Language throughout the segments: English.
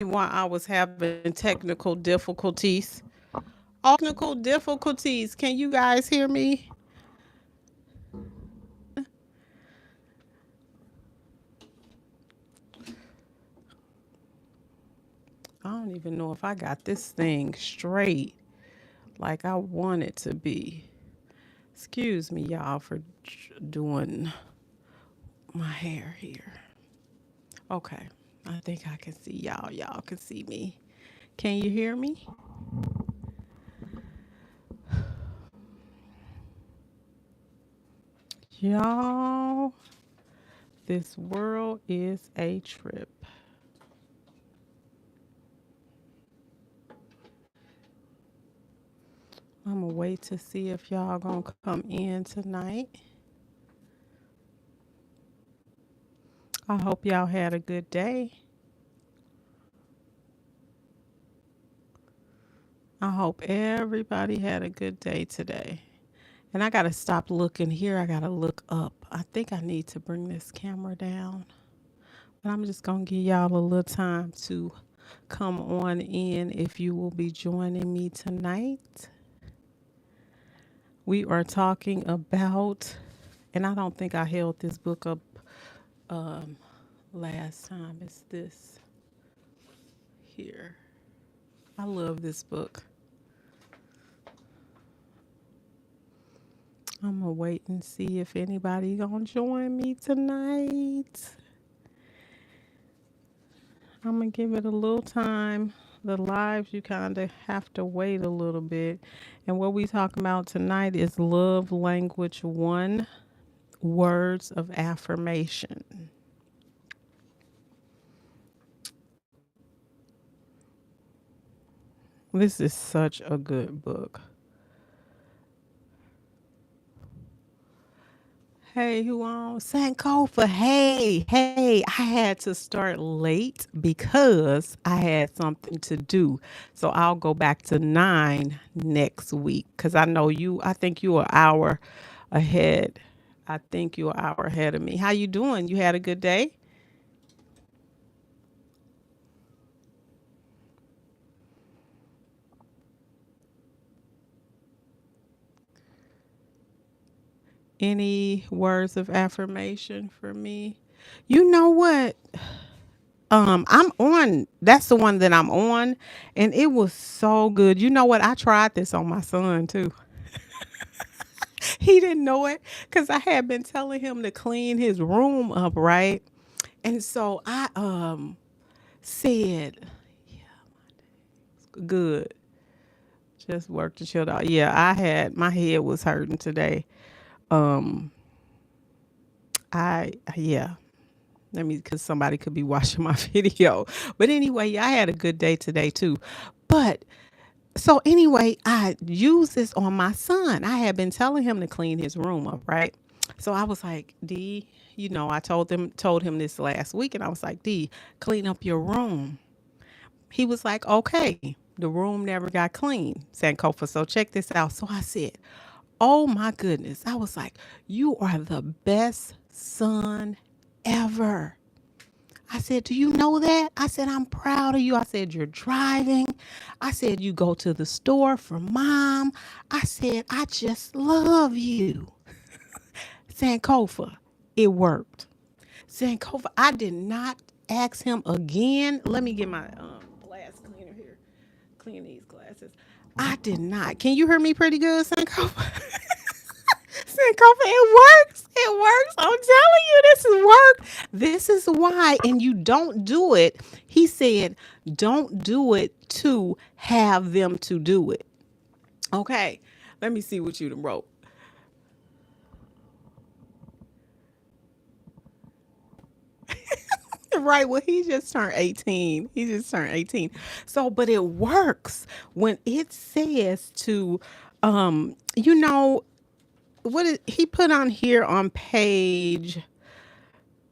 While I was having technical difficulties. Technical difficulties. Can you guys hear me? I don't even know if I got this thing straight like I want it to be. Excuse me, y'all, for doing my hair here. Okay. I think I can see y'all. Y'all can see me. Can you hear me? Y'all, this world is a trip. I'm gonna wait to see if y'all gonna come in tonight. I hope y'all had a good day. I hope everybody had a good day today. And I gotta stop looking here. I gotta look up. I think I need to bring this camera down. But I'm just gonna give y'all a little time to come on in if you will be joining me tonight. We are talking about, and I don't think I held this book up um, last time. It's this here. I love this book. I'm gonna wait and see if anybody gonna join me tonight. I'm gonna give it a little time. The lives you kind of have to wait a little bit. And what we talking about tonight is love language one, words of affirmation. This is such a good book. Hey, who on? Sankofa. Hey, I had to start late because I had something to do. So I'll go back to 9 next week because I think you are an hour ahead. I think you're an hour ahead of me. How you doing? You had a good day? Any words of affirmation for me? You know what? I'm on. That's the one that I'm on, and it was so good. You know what? I tried this on my son too. He didn't know it because I had been telling him to clean his room up, right? And so I said, "Good, just work the chill out." Yeah, I had my head was hurting today. Um, I yeah. Let me, because somebody could be watching my video. But anyway, yeah, I had a good day today too. But so anyway, I use this on my son. I had been telling him to clean his room up, right? So I was like, D, I told him this last week, and I was like, D, clean up your room. He was like, okay. The room never got clean, Sankofa. So check this out. So I said, oh my goodness. I was like, you are the best son ever. I said, do you know that? I said, I'm proud of you. I said, you're driving. I said, you go to the store for mom. I said, I just love you. Sankofa, it worked. Sankofa, I did not ask him again. Let me get my glass cleaner here. Clean these glasses. I did not. Can you hear me pretty good, Sankofa? Sankofa, it works. It works. I'm telling you, this is work. This is why. And you don't do it. He said, don't do it to have them to do it. Okay. Let me see what you wrote. Right. Well, he just turned 18. He just turned 18. So, but it works when it says to, you know, he put on here on page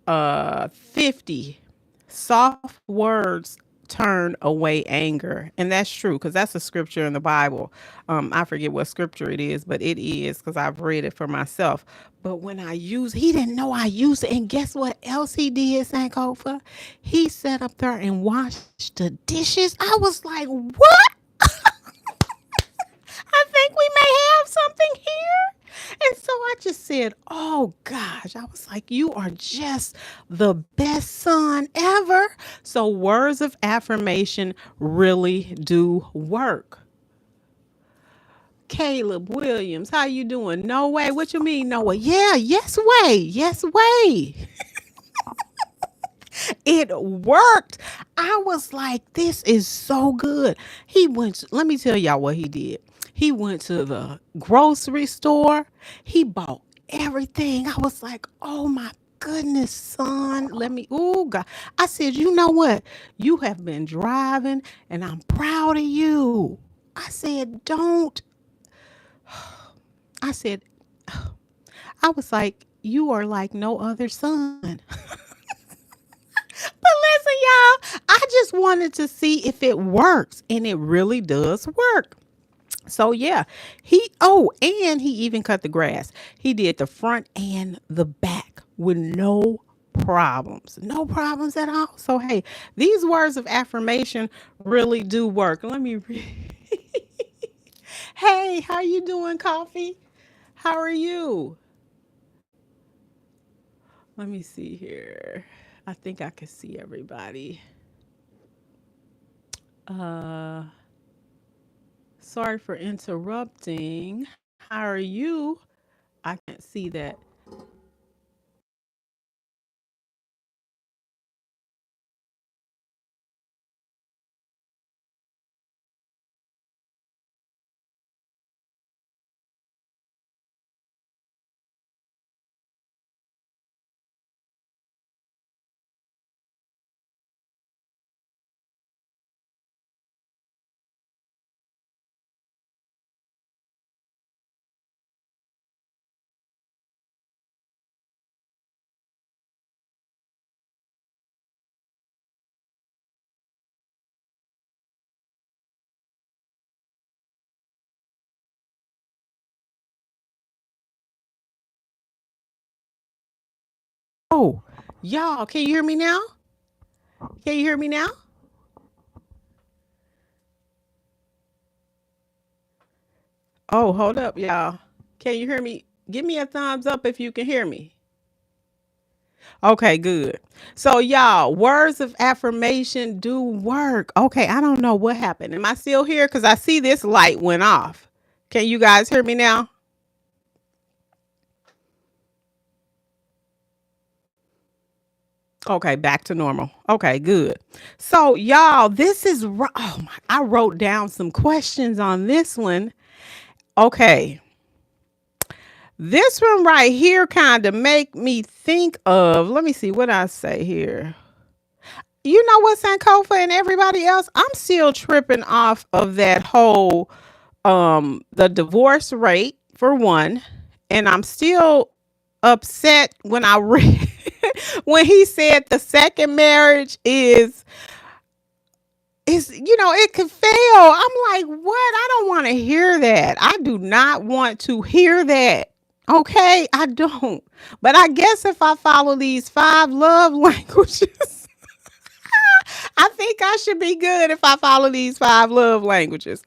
50, soft words turn away anger. And that's true because that's a scripture in the Bible. I forget what scripture it is, but it is because I've read it for myself. But when I use, he didn't know I used it. And guess what else he did, Sankofa? He sat up there and washed the dishes. I was like, what? I think we may have something here. And so I just said, oh gosh, I was like, you are just the best son ever. So words of affirmation really do work. Caleb Williams, how you doing? No way. What you mean, no way? Yeah, yes way. Yes way. It worked. I was like, this is so good. Let me tell y'all what he did. He went to the grocery store. He bought everything. I was like, oh my goodness, son. Oh God. I said, you know what? You have been driving and I'm proud of you. I said, don't. I said, I was like, you are like no other son. But listen, y'all, I just wanted to see if it works, and it really does work. So yeah, and he even cut the grass. He did the front and the back with no problems. No problems at all. So hey, these words of affirmation really do work. Let me read. Hey, how you doing, Coffee? How are you? Let me see here. I think I can see everybody. Uh Sorry for interrupting. How are you? I can't see that. Oh, y'all, can you hear me now? Can you hear me now? Oh, hold up, y'all. Can you hear me? Give me a thumbs up if you can hear me. Okay, good. So, y'all, words of affirmation do work. Okay, I don't know what happened. Am I still here? Because I see this light went off. Can you guys hear me now? Okay, back to normal. Okay, good. So, y'all, oh my, I wrote down some questions on this one. Okay, this one right here kind of make me think of, let me see what I say here. You know what, Sankofa and everybody else, I'm still tripping off of that whole the divorce rate for one, and I'm still upset when I read when he said the second marriage it could fail. I'm like, what? I don't want to hear that. I do not want to hear that. Okay, I don't. But I guess if I follow these five love languages, I think I should be good if I follow these five love languages.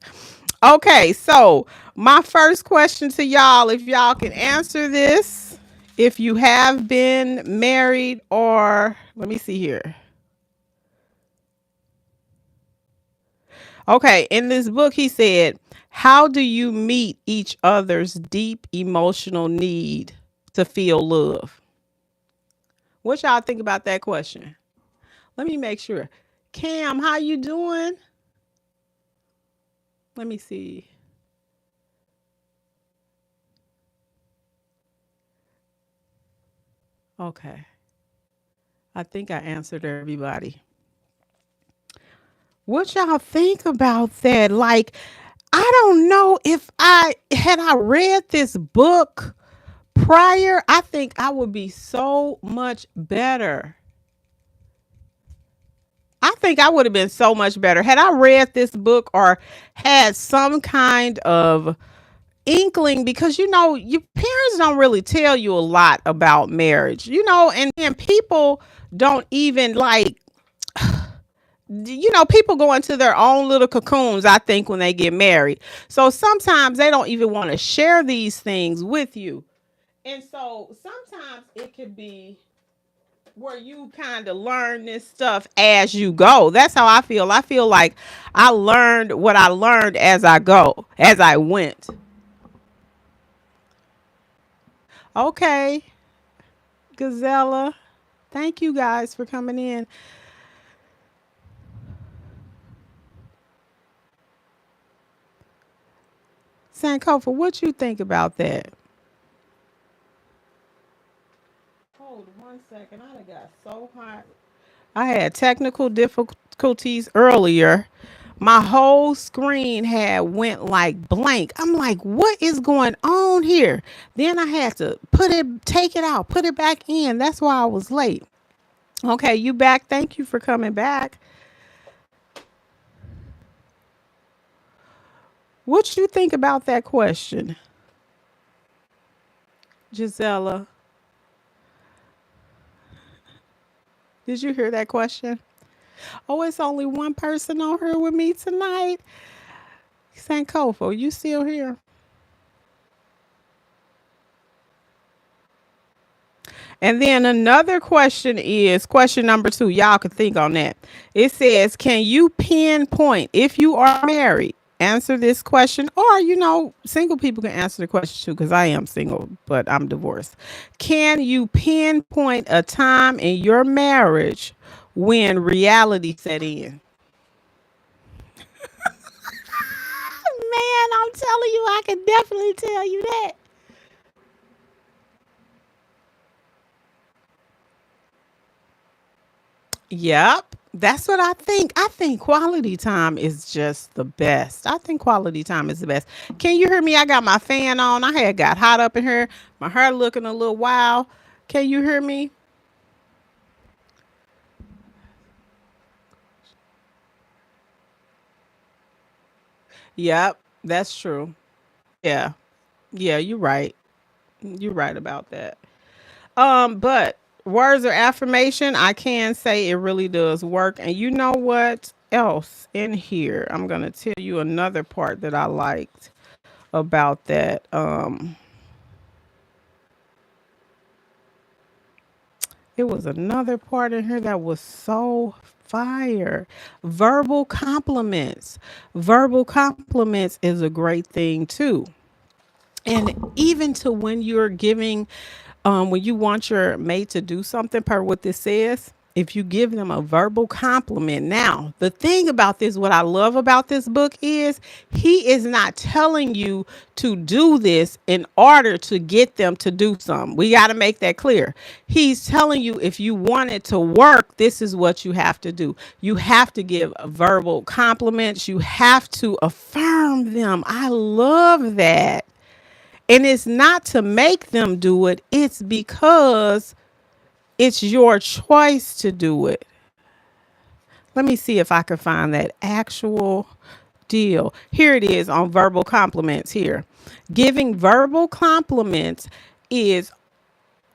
Okay, so my first question to y'all, if y'all can answer this, if you have been married or let me see here. Okay, in this book, he said, how do you meet each other's deep emotional need to feel love? What y'all think about that question? Let me make sure. Cam, how you doing? Let me see. Okay. I think I answered everybody. What y'all think about that? Like, I don't know if I read this book prior, I think I would be so much better. I think I would have been so much better had I read this book or had some kind of inkling, because your parents don't really tell you a lot about marriage, and people don't even like, people go into their own little cocoons, I think, when they get married. So sometimes they don't even want to share these things with you. And so sometimes it could be where you kind of learn this stuff as you go. That's how I feel. I feel like I learned what I learned as I go, as I went. Okay, Gazella. Thank you guys for coming in. Sankofa, what you think about that? Hold 1 second. I done got so hot. I had technical difficulties earlier. My whole screen had went like blank. I'm like, what is going on here? Then I had to take it out, put it back in. That's why I was late. Okay, you back. Thank you for coming back. What you think about that question, Gisela? Did you hear that question? Oh, it's only one person on here with me tonight. Sankofa, you still here? And then another question is question number 2. Y'all can think on that. It says, can you pinpoint if you are married? Answer this question, or single people can answer the question too, because I am single, but I'm divorced. Can you pinpoint a time in your marriage when reality set in? Man, I'm telling you, I can definitely tell you that. Yep. That's what I think. I think quality time is just the best. I think quality time is the best. Can you hear me? I got my fan on. I had got hot up in here. My hair looking a little wild. Can you hear me? Yep. That's true. Yeah. Yeah, you're right. You're right about that. But words of affirmation, I can say it really does work. And you know what else in here? I'm gonna tell you another part that I liked about that. It was another part in here that was so fire. Verbal compliments. Verbal compliments is a great thing too. And even to when you're giving, when you want your mate to do something, per what this says, if you give them a verbal compliment. Now, the thing about this, what I love about this book is he is not telling you to do this in order to get them to do something. We got to make that clear. He's telling you, if you want it to work, this is what you have to do. You have to give verbal compliments. You have to affirm them. I love that. And it's not to make them do it, it's because it's your choice to do it. Let me see if I can find that actual deal. Here it is on verbal compliments here. Giving verbal compliments is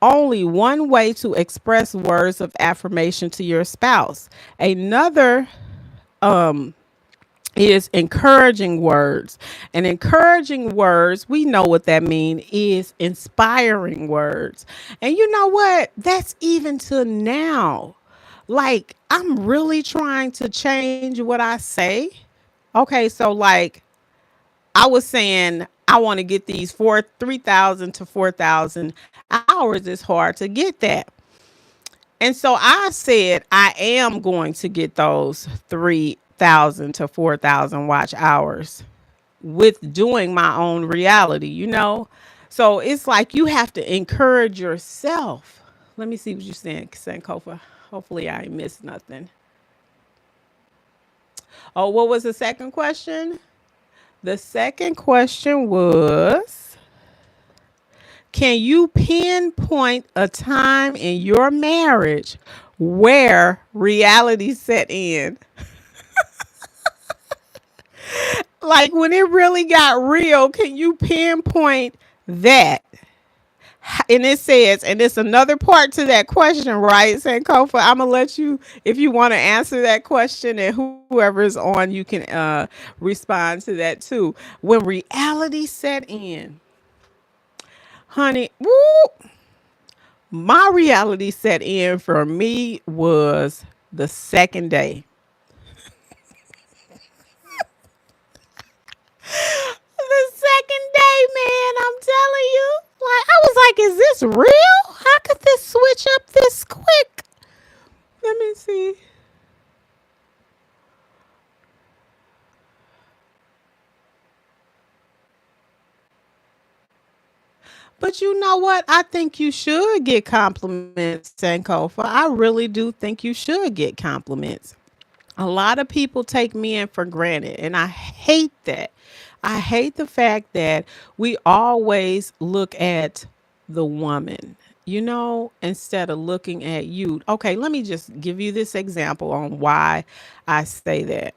only one way to express words of affirmation to your spouse. Another is encouraging words. And encouraging words, we know what that means, is inspiring words. And you know what? That's even to now. Like, I'm really trying to change what I say. Okay, so like I was saying, I want to get these 3,000 to 4,000 hours. It's hard to get that. And so I said, I am going to get those 3,000 to 4,000 watch hours with doing my own reality. So it's like you have to encourage yourself. Let me see what you're saying, Sankofa. Hopefully I ain't missed nothing. Oh, what was the second question? The second question was, can you pinpoint a time in your marriage where reality set in. Like when it really got real, can you pinpoint that? And it says, and it's another part to that question, right, Sankofa? I'm gonna let you, if you want to answer that question, and whoever is on, you can respond to that too. When reality set in, honey, woo, my reality set in for me was the second day. The second day, man, I'm telling you. Like, I was like, is this real? How could this switch up this quick? Let me see. But you know what? I think you should get compliments, Sankofa. I really do think you should get compliments. A lot of people take men for granted, and I hate that. I hate the fact that we always look at the woman, instead of looking at you. Okay, let me just give you this example on why I say that.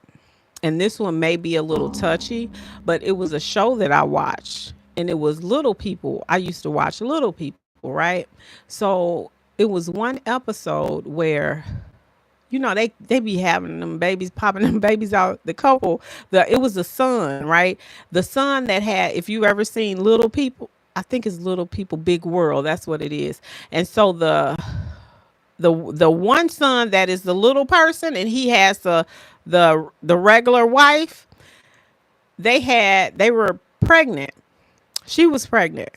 And this one may be a little touchy, but it was a show that I watched, and it was Little People. I used to watch Little People, right? So it was one episode where they be having them babies, popping them babies out. The couple, it was the son, right? The son that had, if you ever seen Little People, I think it's Little People Big World. That's what it is. And so the one son that is the little person, and he has the regular wife. They were pregnant. She was pregnant.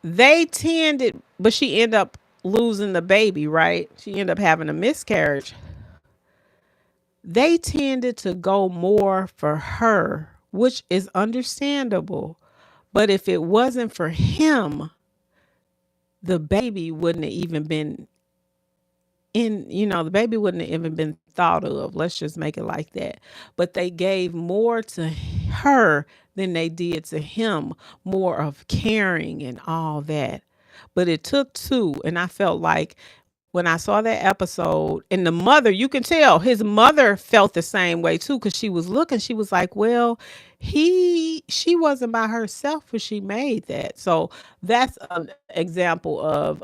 They tended, but she ended up losing the baby, right? She ended up having a miscarriage. They tended to go more for her, which is understandable. But if it wasn't for him, the baby wouldn't have even been the baby wouldn't have even been thought of. Let's just make it like that. But they gave more to her than they did to him, more of caring and all that. But it took two. And I felt like when I saw that episode, and the mother, you can tell his mother felt the same way too, because she was looking, she was like, well, she wasn't by herself when she made that. So that's an example of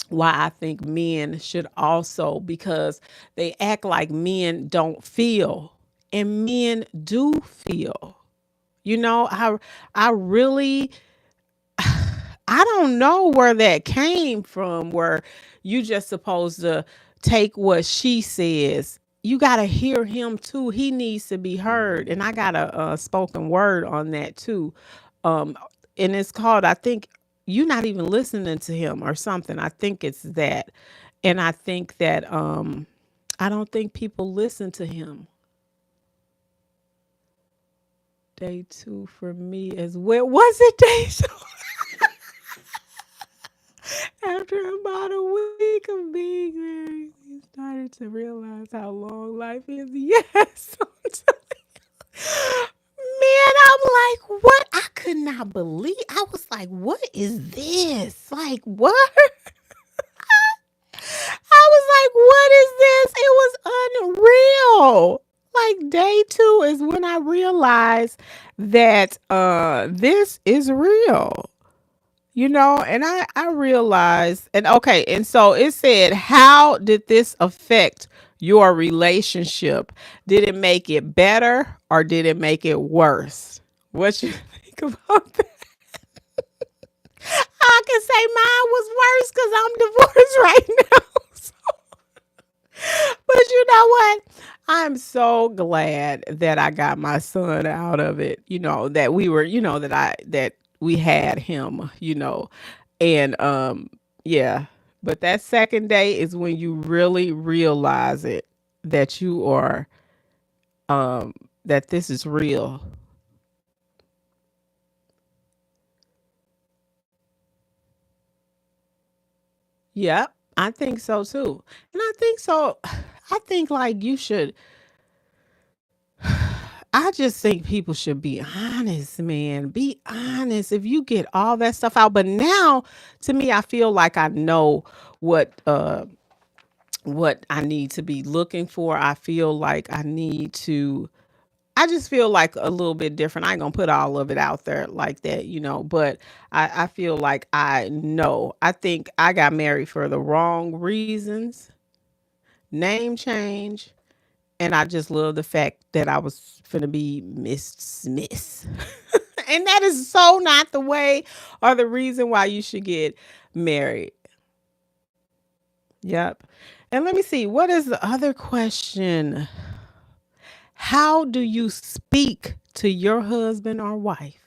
why I think men should also, because they act like men don't feel, and men do feel. I really, I don't know where that came from, where you just supposed to take what she says. You got to hear him too. He needs to be heard. And I got a spoken word on that too. Um, and it's called, I think, you're not even listening to him or something. I think it's that. And I think that I don't think people listen to him. Day two for me as well. Was it day two? After about a week of being married, we started to realize how long life is. Yes. Man, I'm like, what? I could not believe. I was like, what is this? Like, what? I was like, what is this? It was unreal. Like day two is when I realized that this is real. And I realized, and okay, and so it said, how did this affect your relationship? Did it make it better or did it make it worse? What you think about that? I can say mine was worse because I'm divorced right now. But you know what? I'm so glad that I got my son out of it. That we were, that we had him, and yeah. But that second day is when you really realize it, that you are that this is real. Yep, I think so too. And I think so. I think like you should. I just think people should be honest, man. Be honest. If you get all that stuff out, but now to me, I feel like I know what I need to be looking for. I feel like I need to I just feel like a little bit different. I ain't gonna put all of it out there like that, but I feel like I know. I think I got married for the wrong reasons, name change, and I just love the fact that I was finna be Miss Smith. And that is so not the way or the reason why you should get married. Yep. And let me see, what is the other question? How do you speak to your husband or wife?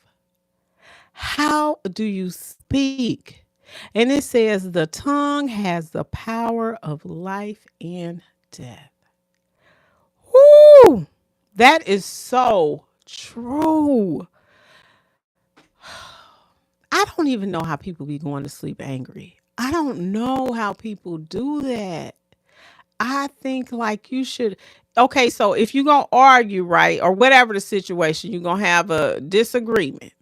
How do you speak? And it says the tongue has the power of life and death. Woo! That is so true. I don't even know how people be going to sleep angry. I don't know how people do that. I think like you should. Okay, so if you're going to argue, right, or whatever the situation, you're going to have a disagreement.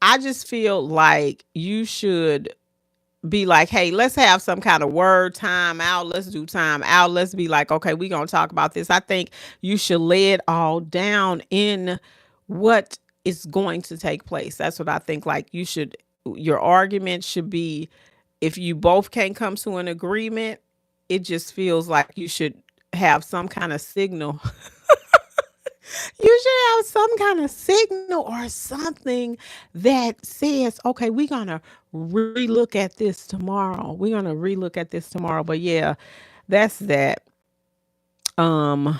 I just feel like you should be like, hey, let's have some kind of word time out. Let's do time out. Let's be like, okay, we're going to talk about this. I think you should lay it all down in what is going to take place. That's what I think. Like, your argument should be, if you both can't come to an agreement, it just feels like you should have some kind of signal. You should have some kind of signal or something that says, okay, we're going to relook at this tomorrow. We're going to relook at this tomorrow. But yeah, that's that. Um,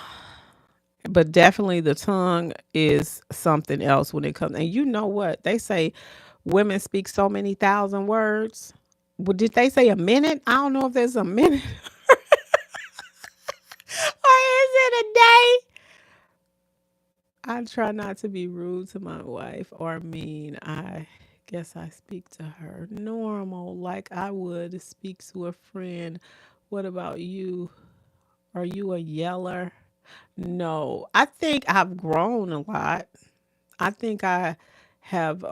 but definitely the tongue is something else when it comes. And you know what? They say women speak so many thousand words. Well, did they say a minute? I don't know if there's a minute or is it a day? I try not to be rude to my wife or mean. I guess I speak to her normal, like I would speak to a friend. What about you? Are you a yeller? No, I think I've grown a lot. I think I have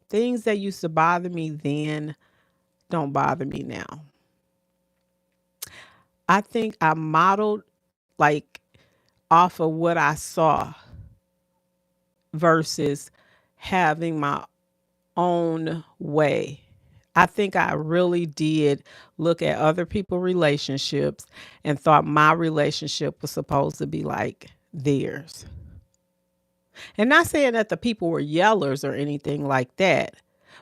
things that used to bother me then don't bother me now. I think I modeled like off of what I saw versus having my own way. I think I really did look at other people's relationships and thought my relationship was supposed to be like theirs. And not saying that the people were yellers or anything like that,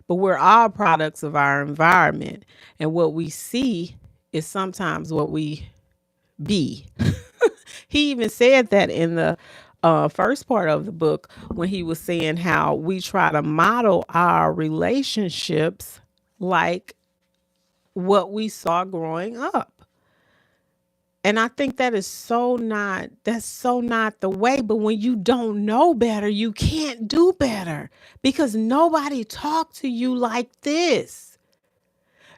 but we're all products of our environment. And what we see is sometimes what we be. He even said that in the first part of the book when he was saying how we try to model our relationships like what we saw growing up. And I think that's so not the way. But when you don't know better, you can't do better because nobody talked to you like this.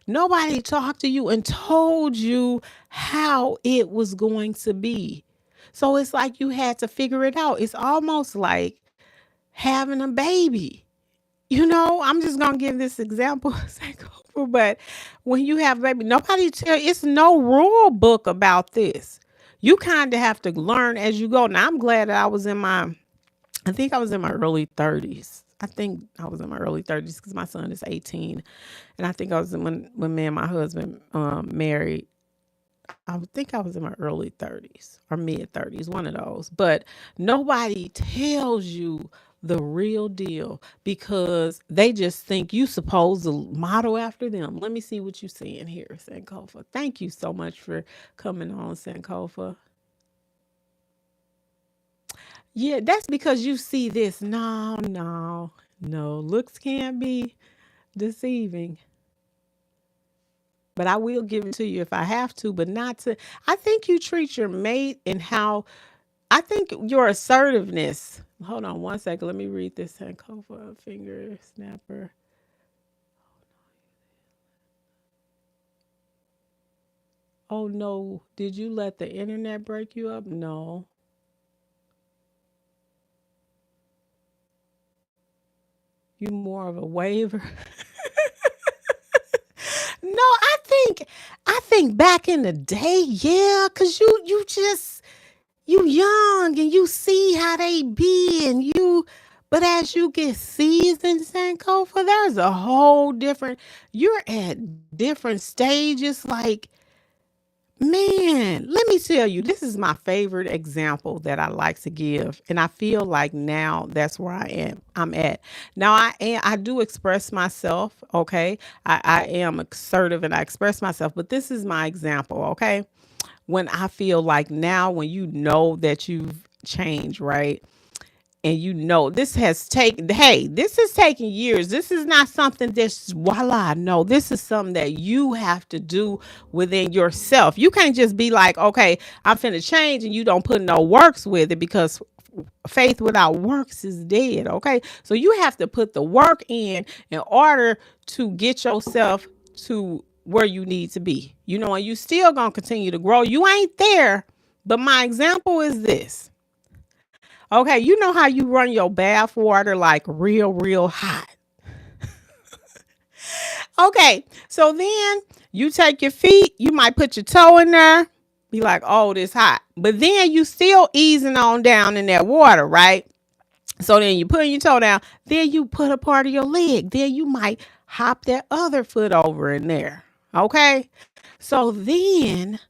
Nobody talked to you and told you how it was going to be. So it's like you had to figure it out. It's almost like having a baby. I'm just gonna give this example, but when you have a baby, nobody tell it's no rule book about this. You kind of have to learn as you go. Now I'm glad that I think I was in my early 30s. I think I was in my early 30s because my son is 18, and I think I was when me and my husband married. I would think I was in my early 30s or mid 30s, one of those. But nobody tells you the real deal because they just think you supposed to model after them. Let me see what you're saying here, Sankofa. Thank you so much for coming on, Sankofa. Yeah, that's because you see this. No, no, no. Looks can't be deceiving. But I will give it to you if I have to, but not to. I think you treat your mate and how I think your assertiveness. Hold on one second. Let me read this. Sankofa finger snapper. Oh no. Did you let the internet break you up? No. You more of a waiver. No, I think back in the day, yeah, cause you just you young and you see how they be and you but as you get seasoned, Sankofa, there's a whole different you're at different stages like man, let me tell you, this is my favorite example that I like to give. And I feel like now that's where I'm at. Now I do express myself, okay? I am assertive and I express myself, but this is my example, okay? When I feel like now when you know that you've changed, right? And you know this has taken hey, this has taken years. This is not something that's voila. No, this is something that you have to do within yourself. You can't just be like, okay, I'm finna change and you don't put no works with it because faith without works is dead. Okay. So you have to put the work in order to get yourself to where you need to be. You know, and you still gonna continue to grow. You ain't there. But my example is this. Okay, you know how you run your bath water like real, real hot. Okay, so then you take your feet, you might put your toe in there, be like, oh, this hot. But then you still easing on down in that water, right? So then you put your toe down, then you put a part of your leg, then you might hop that other foot over in there. Okay, so then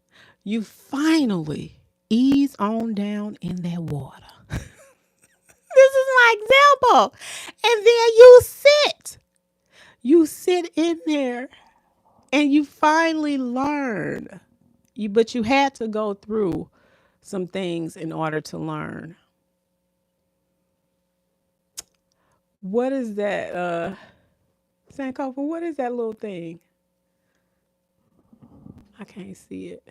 you finally ease on down in that water. This is my example. And then you sit. You sit in there and you finally learn. But you had to go through some things in order to learn. What is that, Sankofa? What is that little thing? I can't see it.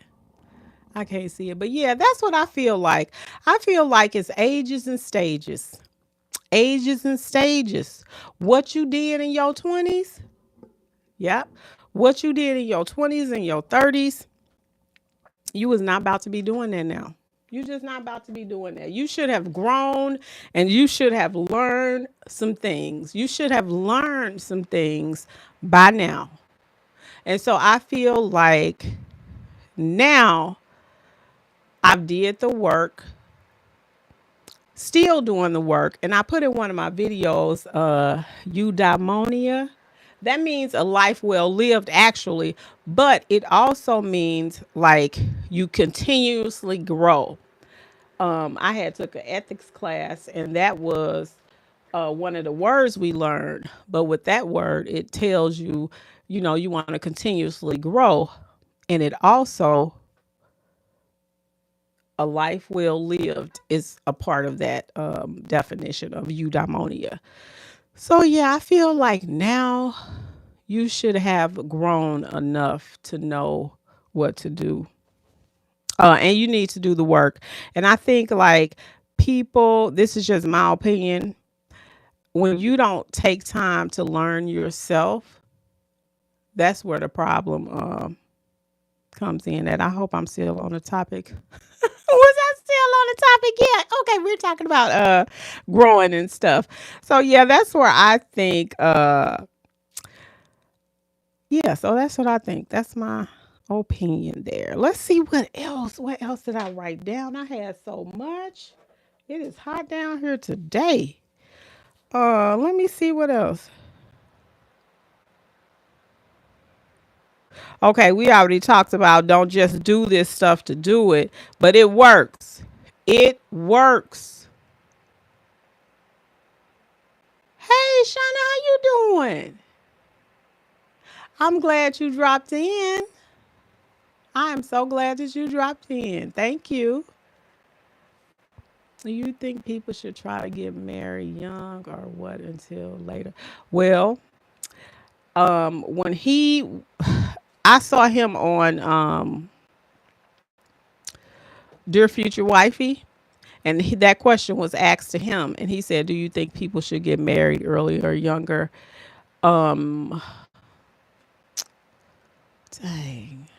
I can't see it. But yeah, that's what I feel like. I feel like it's ages and stages. Ages and stages. What you did in your 20s. Yep. What you did in your 20s and your 30s, you was not about to be doing that now. You just not about to be doing that. You should have grown and you should have learned some things. You should have learned some things by now. And so I feel like now I've did the work, still doing the work. And I put in one of my videos, eudaimonia. That means a life well lived, actually, but it also means like you continuously grow. I had took an ethics class, and that was one of the words we learned. But with that word, it tells you, you know, you want to continuously grow, and it also a life well lived is a part of that definition of eudaimonia. So yeah, I feel like now you should have grown enough to know what to do. And you need to do the work. And I think like people, this is just my opinion, when you don't take time to learn yourself, that's where the problem comes in. And I hope I'm still on the topic. Was I still on the topic yet? Okay, we're talking about growing and stuff. So yeah, that's where I think yeah, so that's what I think. That's my opinion there. Let's see what else. What else did I write down? I had so much. It is hot down here today. Let me see what else. Okay, we already talked about don't just do this stuff to do it, but it works. It works. Hey, Shauna, how you doing? I'm glad you dropped in. I am so glad that you dropped in. Thank you. Do you think people should try to get married young or what until later? Well, when I saw him on Dear Future Wifey, and that question was asked to him, and he said, "Do you think people should get married early or younger?" Um, Dang,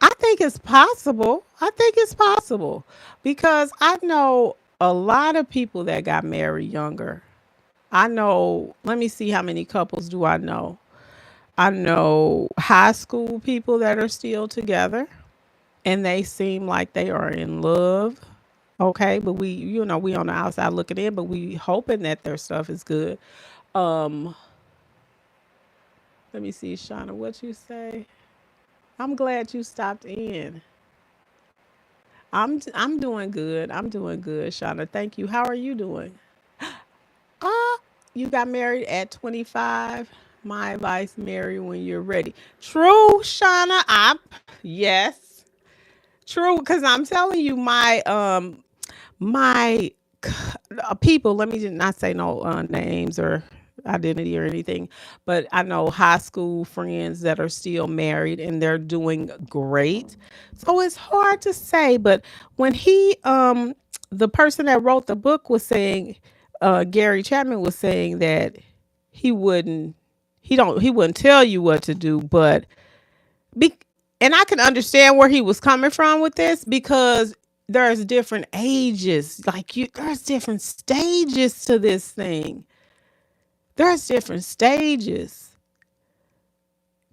I think it's possible. I think it's possible because I know a lot of people that got married younger. I know, let me see how many couples do I know. I know high school people that are still together and they seem like they are in love. Okay, but we, we on the outside looking in, but we hoping that their stuff is good. Um, Let me see, Shauna, what you say? I'm glad you stopped in. I'm doing good. I'm doing good, Shauna. Thank you. How are you doing? Ah, you got married at 25. My advice, marry when you're ready. True, Shauna. Yes. True, because I'm telling you, my people, let me just not say no names or identity or anything, but I know high school friends that are still married and they're doing great. So it's hard to say, but when the person that wrote the book was saying, Gary Chapman was saying that he wouldn't, he wouldn't tell you what to do, but be, and I can understand where he was coming from with this because there's different ages. Like there's different stages to this thing. There's different stages.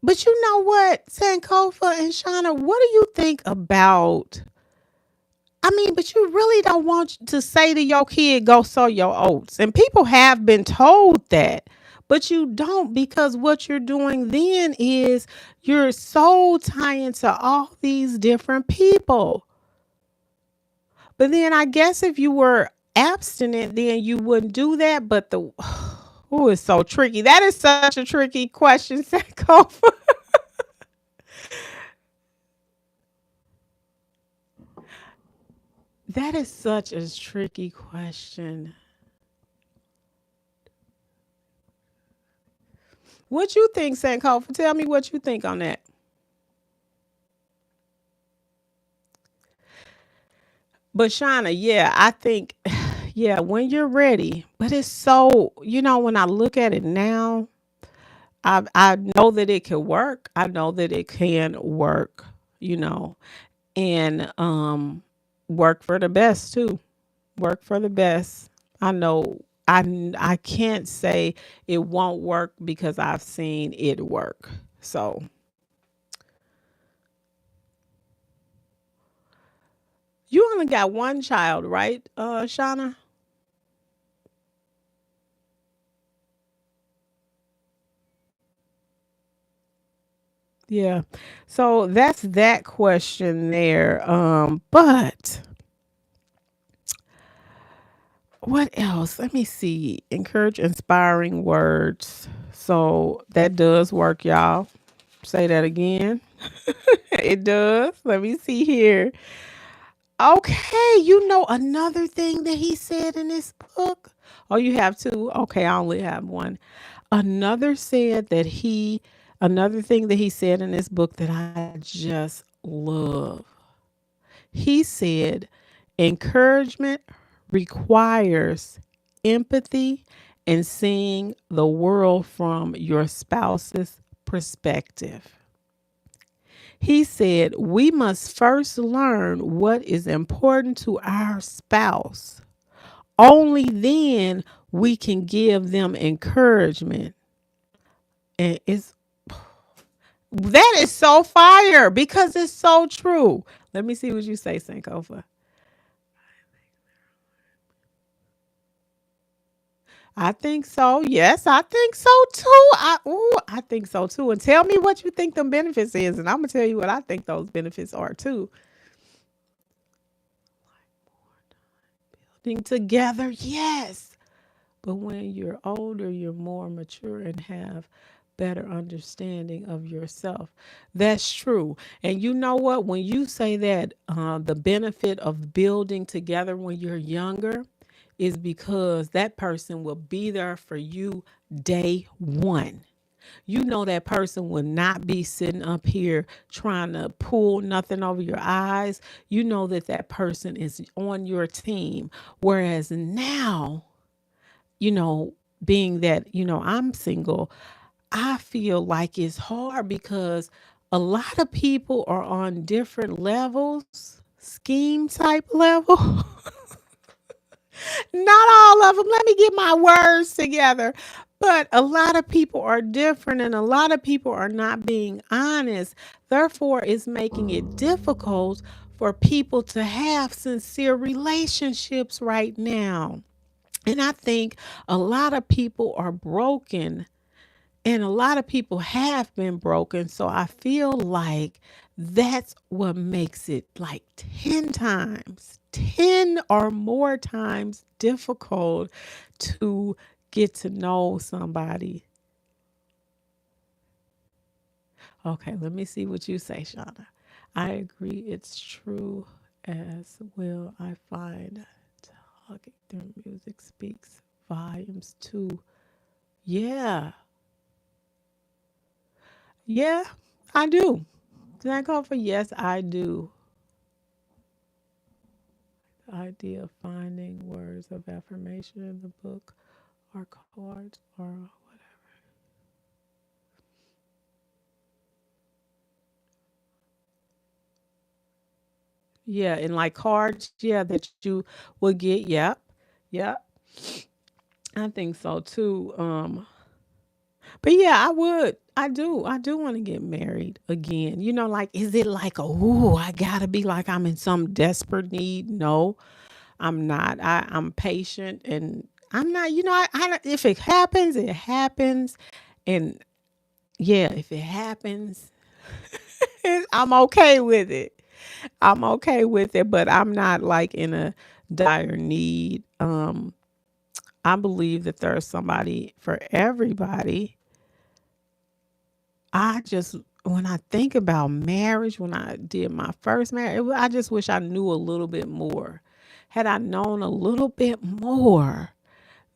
But you know what, Sankofa and Shauna, what do you think about? I mean, but you really don't want to say to your kid, go sow your oats. And people have been told that. But you don't, because what you're doing then is you're soul tying to all these different people. But then I guess if you were abstinent, then you wouldn't do that. But the oh, it's so tricky. That is such a tricky question, Sankofa. That is such a tricky question. What you think, Sankofa? Tell me what you think on that. But Shauna, yeah, I think, yeah, when you're ready. But it's so, when I look at it now, I know that it can work. I know that it can work, you know, and work for the best too. Work for the best. I know I can't say it won't work because I've seen it work. So you only got one child, right, Shauna? Yeah. So that's that question there. But what else? Let me see. Encourage inspiring words. So that does work, y'all. Say that again. It does. Let me see here. Okay, another thing that he said in this book. Oh, you have two? Okay, I only have one. Another said that another thing that he said in this book that I just love. He said, encouragement requires empathy and seeing the world from your spouse's perspective. He said, we must first learn what is important to our spouse. Only then we can give them encouragement. And that is so fire because it's so true. Let me see what you say, Sankofa. I think so. Yes, I think so too. I think so too. And tell me what you think the benefits is, and I'm gonna tell you what I think those benefits are too. Being together, yes. But when you're older, you're more mature and have better understanding of yourself. That's true. And you know what? When you say that, the benefit of building together when you're younger is because that person will be there for you day one. You know that person will not be sitting up here trying to pull nothing over your eyes. You know that that person is on your team. Whereas now, you know, being that, I'm single, I feel like it's hard because a lot of people are on different levels, scheme type level. Not all of them. Let me get my words together. But a lot of people are different and a lot of people are not being honest. Therefore, it's making it difficult for people to have sincere relationships right now. And I think a lot of people are broken and a lot of people have been broken. So I feel like that's what makes it like 10 times, 10 or more times difficult to get to know somebody. Okay, let me see what you say, Shauna. I agree. It's true as well. I find talking through music speaks volumes too. Yeah, yeah, I do. Did I call for yes? I do. The idea of finding words of affirmation in the book or cards or whatever. Yeah, and like cards, yeah, that you will get. Yep. Yep. I think so too. But yeah, I would. I do. I do want to get married again. Like, is it like, oh, I gotta be like I'm in some desperate need? No, I'm not. I'm patient and I'm not, if it happens, it happens. And yeah, if it happens, I'm okay with it. I'm okay with it, but I'm not like in a dire need. I believe that there's somebody for everybody. I just when I think about marriage, when I did my first marriage, I just wish I knew a little bit more. Had I known a little bit more,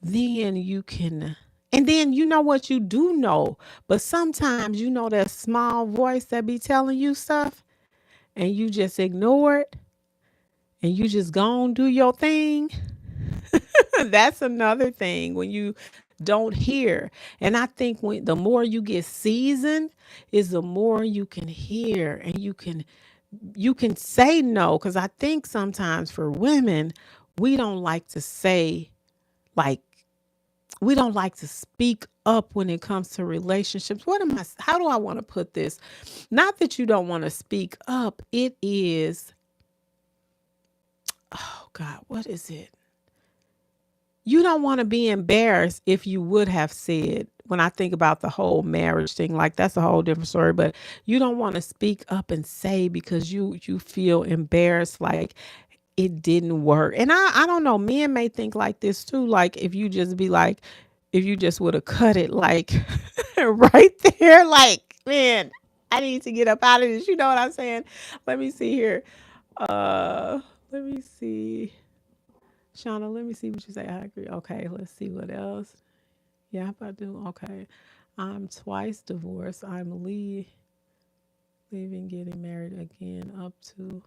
then you can and then you know what you do know, but sometimes you know that small voice that be telling you stuff and you just ignore it and you just go and do your thing. That's another thing when you don't hear. And I think when the more you get seasoned is the more you can hear and you can say no, cuz I think sometimes for women we don't like to say like we don't like to speak up when it comes to relationships. How do I want to put this? Not that you don't want to speak up. It is, oh God, what is it? You don't want to be embarrassed if you would have said, when I think about the whole marriage thing, like that's a whole different story, but you don't want to speak up and say because you feel embarrassed like it didn't work. And I don't know, men may think like this too. Like if you just would have cut it like right there, like, man, I need to get up out of this. You know what I'm saying? Let me see here. Uh let me see. Shauna, let me see what you say. I agree. Okay, let's see what else. Yeah, if I do. Okay. I'm twice divorced. Leaving, getting married again up to.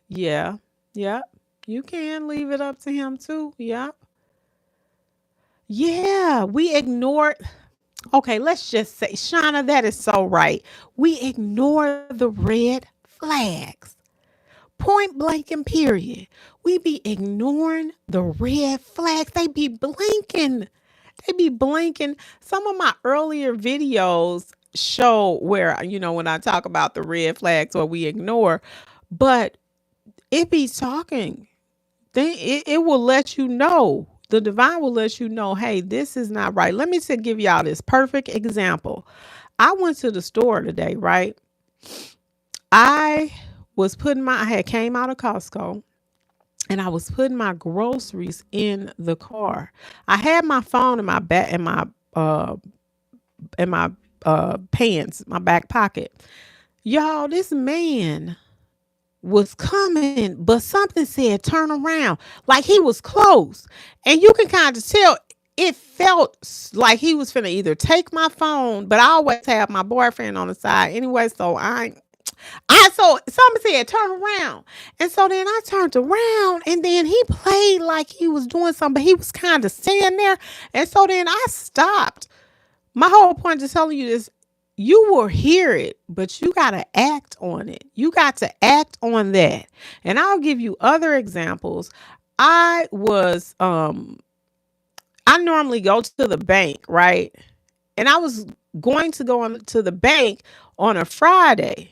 Yeah. Yep. You can leave it up to him too. Yep. Yeah. We ignore. Okay, let's just say, Shauna, that is so right. We ignore the red flags. Point blank and period. We be ignoring the red flags. They be blinking. They be blinking. Some of my earlier videos show where, when I talk about the red flags or we ignore, but it be talking. It will let you know. The divine will let you know, hey, this is not right. Let me give y'all this perfect example. I went to the store today, right? I I had came out of Costco and I was putting my groceries in the car. I had my phone in my back uh in my pants, my back pocket. Y'all, this man was coming, but something said turn around. Like he was close. And you can kind of tell it felt like he was finna either take my phone, but I always have my boyfriend on the side anyway, so I so somebody said turn around. And so then I turned around and then he played like he was doing something, but he was kind of standing there. And so then I stopped. My whole point is telling you this. You will hear it, but you got to act on it. You got to act on that. And I'll give you other examples. I was I normally go to the bank, right? And I was going to go on to the bank on a Friday.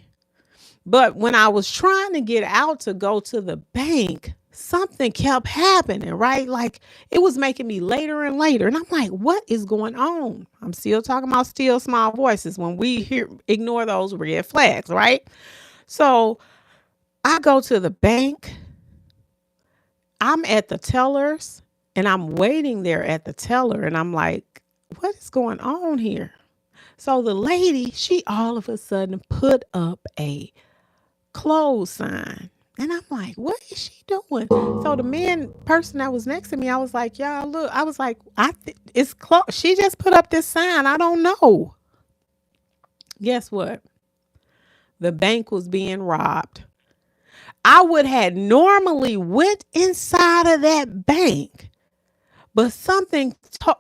But when I was trying to get out to go to the bank, something kept happening, right? Like it was making me later and later. And I'm like, what is going on? I'm still talking about still small voices when we hear ignore those red flags, right? So I go to the bank, I'm at the tellers, and I'm waiting there at the teller, and I'm like, what is going on here? So the lady, she all of a sudden put up a close sign. And I'm like, what is she doing? So the person that was next to me, I was like, y'all look, I was like, it's close. She just put up this sign. I don't know. Guess what? The bank was being robbed. I would have normally went inside of that bank, but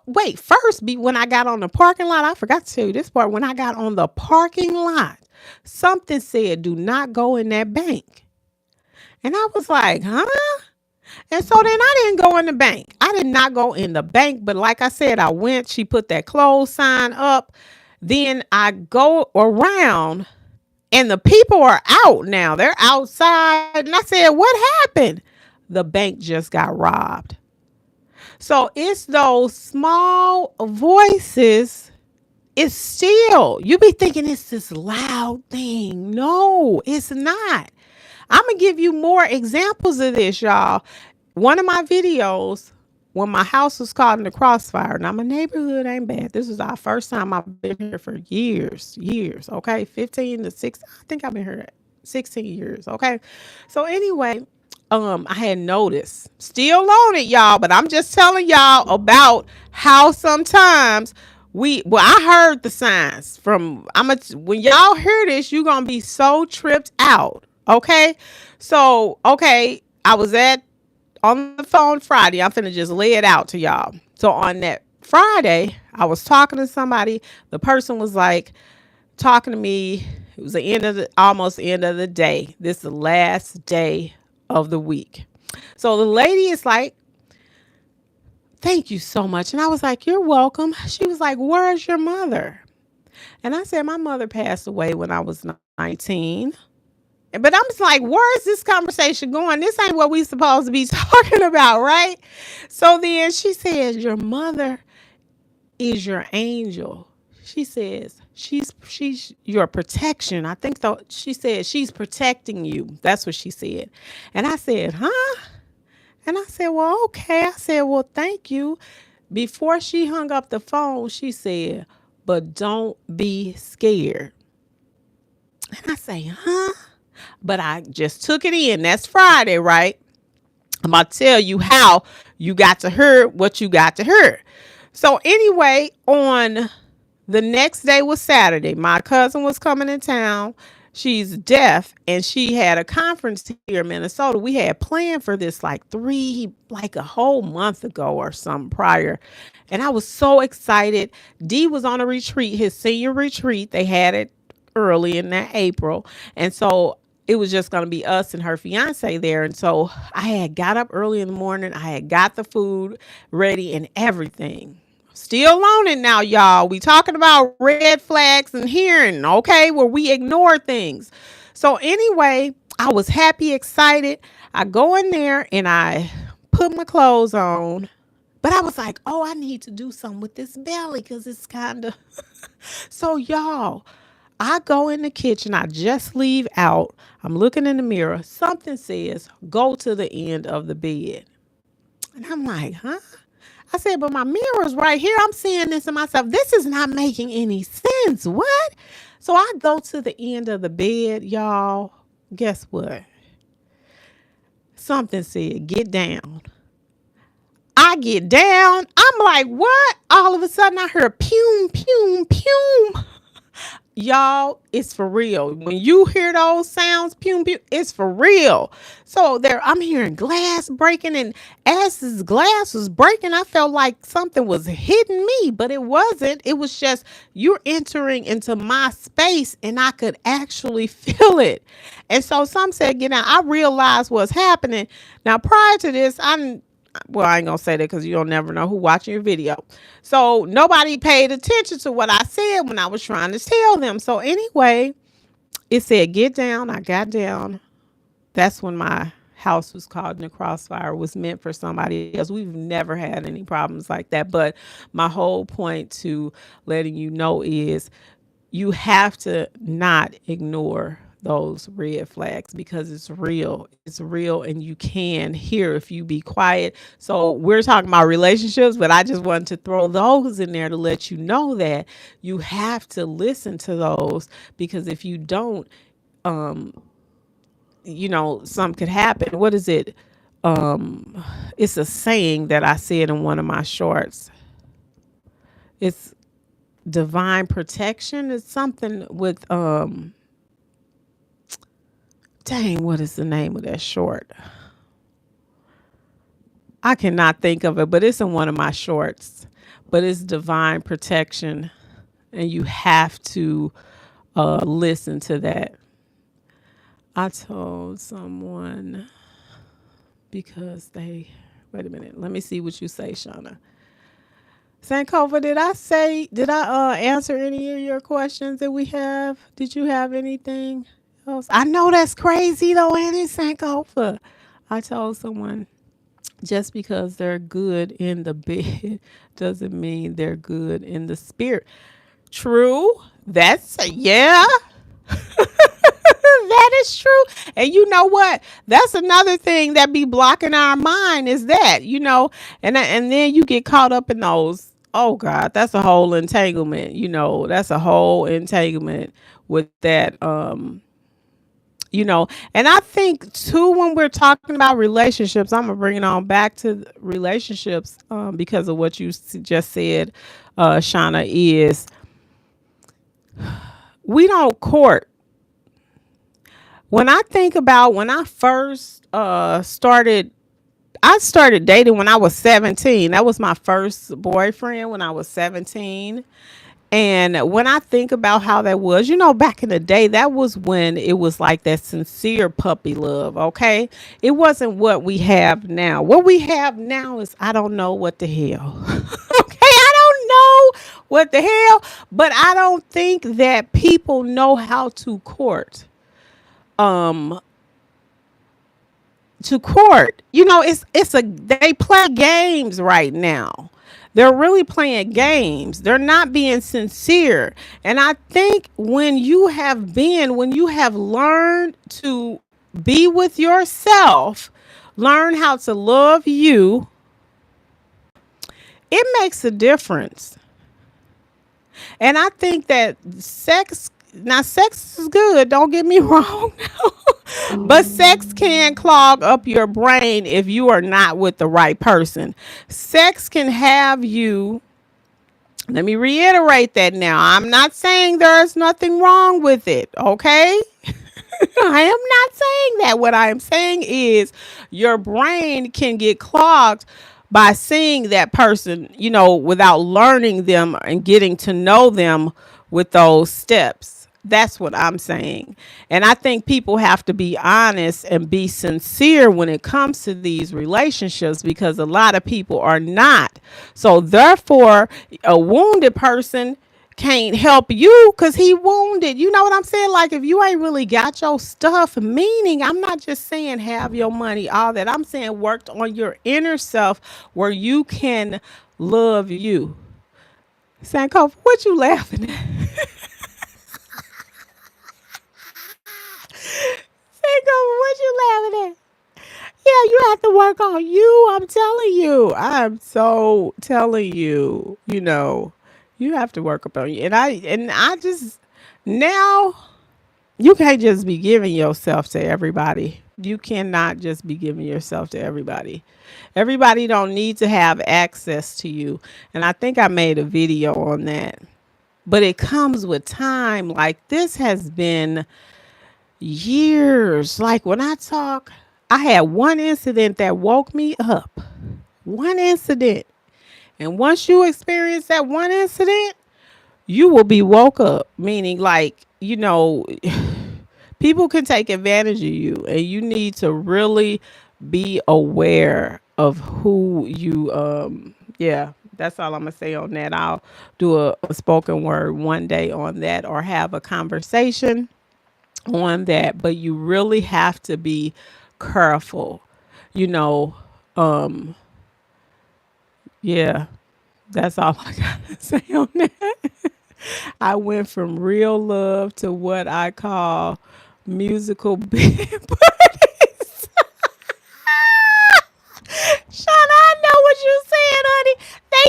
wait, first when I got on the parking lot, I forgot to tell you this part. When I got on the parking lot, something said, do not go in that bank. And I was like, huh? And so then I didn't go in the bank. I did not go in the bank. But like I said, I went, she put that close sign up. Then I go around and the people are out now. They're outside. And I said, what happened? The bank just got robbed. So it's those small voices. It's still, you be thinking it's this loud thing. No, it's not. I'm going to give you more examples of this, y'all. One of my videos, when my house was caught in the crossfire. Now, my neighborhood ain't bad. This is our first time. I've been here for years, okay? 15 to 6. I think I've been here 16 years, okay? So anyway, I had noticed. Still on it, y'all, but I'm just telling y'all about how sometimes I heard the signs from, when y'all hear this, you're going to be so tripped out. Okay. So, I was on the phone Friday. I'm finna just lay it out to y'all. So on that Friday, I was talking to somebody. The person was like talking to me. It was almost the end of the day. This is the last day of the week. So the lady is like, thank you so much. And I was like, you're welcome. She was like, where's your mother? And I said, my mother passed away when I was 19. But I'm just like, where is this conversation going? This ain't what we supposed to be talking about, right? So then she says, your mother is your angel. She says, she's your protection. I think though she said she's protecting you. That's what she said. And I said, huh? And I said, well, okay. I said, well, thank you. Before she hung up the phone, she said, but don't be scared. And I say, huh? But I just took it in. That's Friday, right? I'm about to tell you how you got to hear what you got to hear. So anyway, on the next day was Saturday. My cousin was coming in town. She's deaf, and she had a conference here in Minnesota. We had planned for this like a whole month ago or something prior. And I was so excited. D was on a retreat, his senior retreat. They had it early in that April. And so it was just going to be us and her fiance there. And so I had got up early in the morning. I had got the food ready and everything. Still on it now, y'all. We talking about red flags and hearing, okay, where we ignore things. So anyway, I was happy, excited. I go in there and I put my clothes on. But I was like, oh, I need to do something with this belly because it's kind of... So y'all, I go in the kitchen. I just leave out. I'm looking in the mirror. Something says, go to the end of the bed. And I'm like, huh? I said, but my mirror's right here. I'm seeing this in myself. This is not making any sense. What? So I go to the end of the bed, y'all. Guess what? Something said, get down. I get down. I'm like, what? All of a sudden I heard, pew, pew, pew. y'all, it's for real. When you hear those sounds, pew pew, it's for real. So there, I'm hearing glass breaking, and as this glass was breaking, I felt like something was hitting me, but it wasn't. It was just you're entering into my space, and I could actually feel it. And so some said, "Get out." I realized what's happening. Now, prior to this, I ain't gonna say that because you don't never know who watching your video. So nobody paid attention to what I said when I was trying to tell them. So anyway, it said get down. I got down. That's when my house was caught in the crossfire. It was meant for somebody else. We've never had any problems like that. But my whole point to letting you know is you have to not ignore those red flags because it's real. It's real, and you can hear if you be quiet. So we're talking about relationships, but I just wanted to throw those in there to let you know that you have to listen to those, because if you don't, something could happen. What is it? It's a saying that I said in one of my shorts. It's divine protection. It's something with dang, what is the name of that short? I cannot think of it, but it's in one of my shorts. But it's divine protection, and you have to listen to that. I told someone because they wait a minute. Let me see what you say, Shauna. Sankofa, did I answer any of your questions that we have? Did you have anything else? I know that's crazy though, Annie Sankofa. I told someone just because they're good in the bed doesn't mean they're good in the spirit. True. That's yeah. That is true. And you know what? That's another thing that be blocking our mind is that, and then you get caught up in those. Oh God, that's a whole entanglement. That's a whole entanglement with that. And I think too, when we're talking about relationships, I'm gonna bring it on back to relationships, because of what you just said, Shauna, is we don't court. When I think about when I first I started dating when I was 17. That was my first boyfriend when I was 17. And when I think about how that was, back in the day, that was when it was like that sincere puppy love, okay? It wasn't what we have now. What we have now is I don't know what the hell. Okay, I don't know what the hell, but I don't think that people know how um to court. They play games right now. They're really playing games. They're not being sincere. And I think when you have learned to be with yourself, learn how to love you, it makes a difference. And I think that sex is good, don't get me wrong. But sex can clog up your brain if you are not with the right person. Sex can have you, let me reiterate that now. I'm not saying there's nothing wrong with it, okay? I am not saying that. What I am saying is your brain can get clogged by seeing that person, without learning them and getting to know them with those steps. That's what I'm saying. And I think people have to be honest and be sincere when it comes to these relationships, because a lot of people are not. So therefore, a wounded person can't help you because he wounded. You know what I'm saying? Like, if you ain't really got your stuff, meaning I'm not just saying have your money, all that. I'm saying worked on your inner self where you can love you. Sankofa, what you laughing at? Sankofa, what you laughing at? Yeah, you have to work on you. I'm telling you. I'm so telling you, you have to work up on you. And I just now you can't just be giving yourself to everybody. You cannot just be giving yourself to everybody. Everybody don't need to have access to you. And I think I made a video on that. but it comes with time. Like this has been years. Like when I talk, I had one incident that woke me up. One incident. And once you experience that one incident, you will be woke up. Meaning, like, people can take advantage of you, and you need to really be aware of who you, yeah, that's all I'm gonna say on that. I'll do a spoken word one day on that, or have a conversation on that, but you really have to be careful. You know, um, yeah, that's all I gotta say on that. I went from real love to what I call musical bed buddies. Shauna, I know what you're saying, honey. They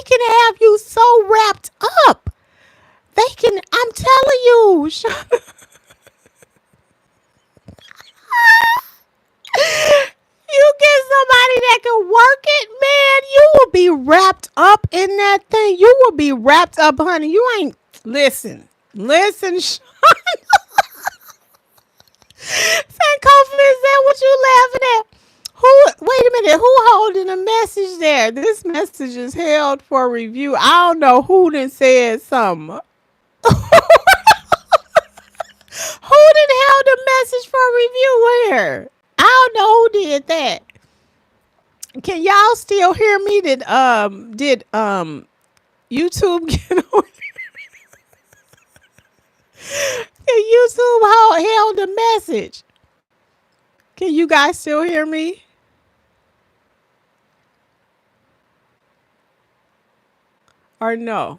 can have you so wrapped up. I'm telling you, Shauna, you get somebody that can work it, man, you will be wrapped up in that thing. You will be wrapped up, honey. You ain't, listen, Sankofa, is that what you laughing at? Wait a minute, who holding a message there? This message is held for review. I don't know who done said something. Who done held a message for review here? I don't know who did that. Can y'all still hear me? Did YouTube get on? Can YouTube held a message? Can you guys still hear me? Or no?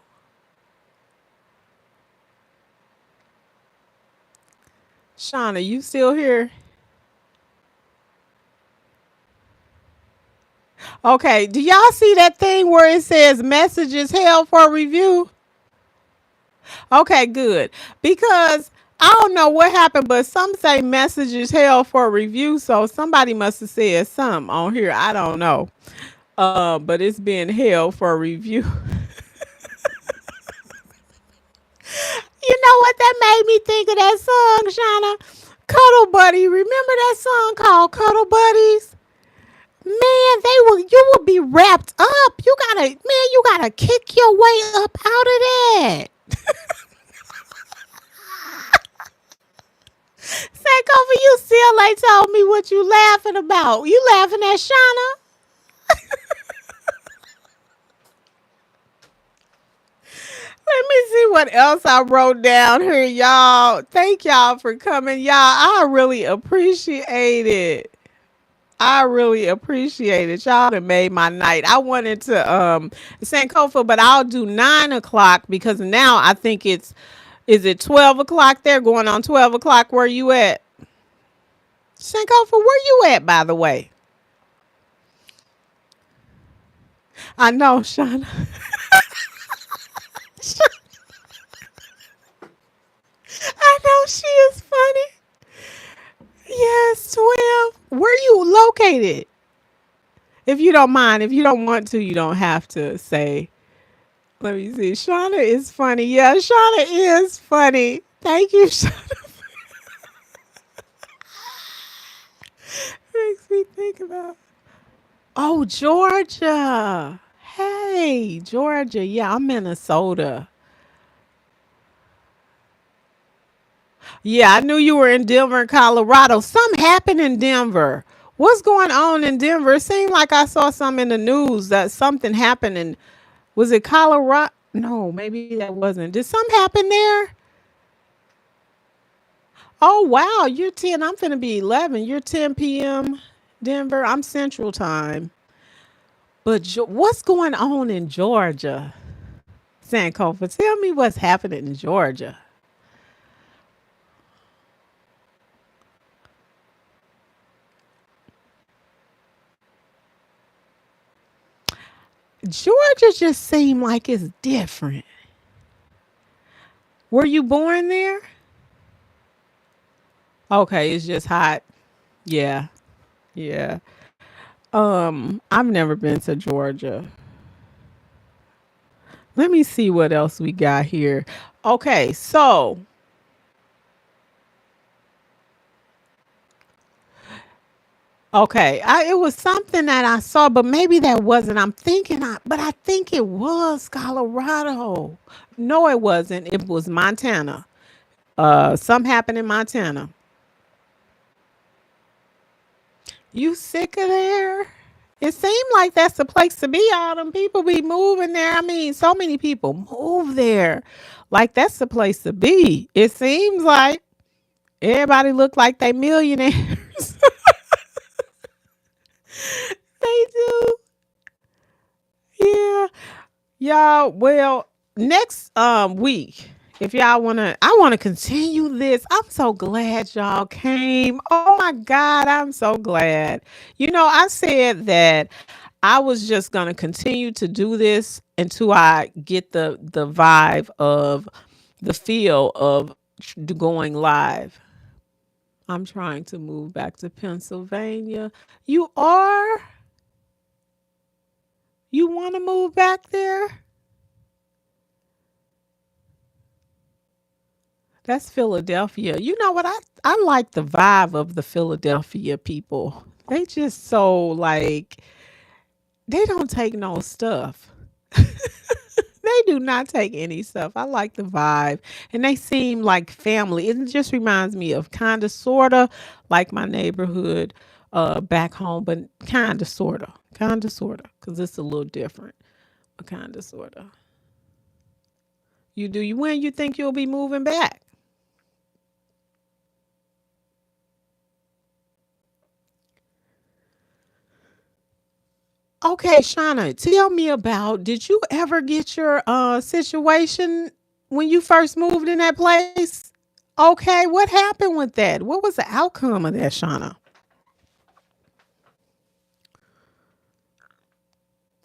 Shauna, you still here? Okay. Do y'all see that thing where it says messages held for review? Okay, good. Because I don't know what happened, but some say messages held for review. So somebody must have said something on here. I don't know. But it's being held for review. You know what that made me think of that song, Shauna? Cuddle Buddy. Remember that song called Cuddle Buddies? Man, you will be wrapped up. You gotta kick your way up out of that. Sankofa, you still ain't told me what you laughing about. You laughing at Shauna? Let me see what else I wrote down here, y'all. Thank y'all for coming, y'all. I really appreciate it. I really appreciate it. Y'all done made my night. I wanted to Sankofa, but I'll do 9 o'clock because now I think is it 12 o'clock there? Going on 12 o'clock. Where you at? Sankofa, where you at, by the way? I know, Shauna. I know she is funny. Yes, 12. Where you located? If you don't mind, if you don't want to, you don't have to say. Let me see. Shauna is funny. Yeah, Shauna is funny. Thank you, Shauna. Makes me think about. Oh, Georgia. Hey, Georgia. Yeah, I'm Minnesota. Yeah, I knew you were in Denver, Colorado. Something happened in Denver. What's going on in Denver? It seemed like I saw some in the news that something happened in, was it Colorado? No, maybe that wasn't. Did something happen there? Oh wow, you're 10. I'm finna be 11. You're 10 p.m. Denver. I'm Central Time. But what's going on in Georgia? Sankofa, tell me what's happening in Georgia. Georgia just seemed like it's different. Were you born there? Okay, it's just hot. Yeah, yeah. I've never been to Georgia. Let me see what else we got here. Okay, so okay, it was something that I saw, but maybe that wasn't. I'm thinking, but I think it was Colorado. No, it wasn't. It was Montana. Something happened in Montana. You sick of there? It seemed like that's the place to be. All them people be moving there. I mean, so many people move there. Like that's the place to be. It seems like everybody look like they millionaires. They do. Yeah. Y'all, well, next week, if y'all wanna I wanna continue this. I'm so glad y'all came. Oh my God, I'm so glad. You know, I said that I was just gonna continue to do this until I get the vibe of the feel of going live. I'm trying to move back to Pennsylvania. You are? You wanna move back there? That's Philadelphia. You know what? I like the vibe of the Philadelphia people. They just so like they don't take no stuff. They do not take any stuff. I like the vibe. And they seem like family. It just reminds me of kind of sorta like my neighborhood back home, but kind of sorta. Kind of sorta. Cause it's a little different. But kind of sorta. You do you when you think you'll be moving back? Okay, Shauna, tell me about did you ever get your situation when you first moved in that place? Okay, what happened with that? What was the outcome of that, Shauna?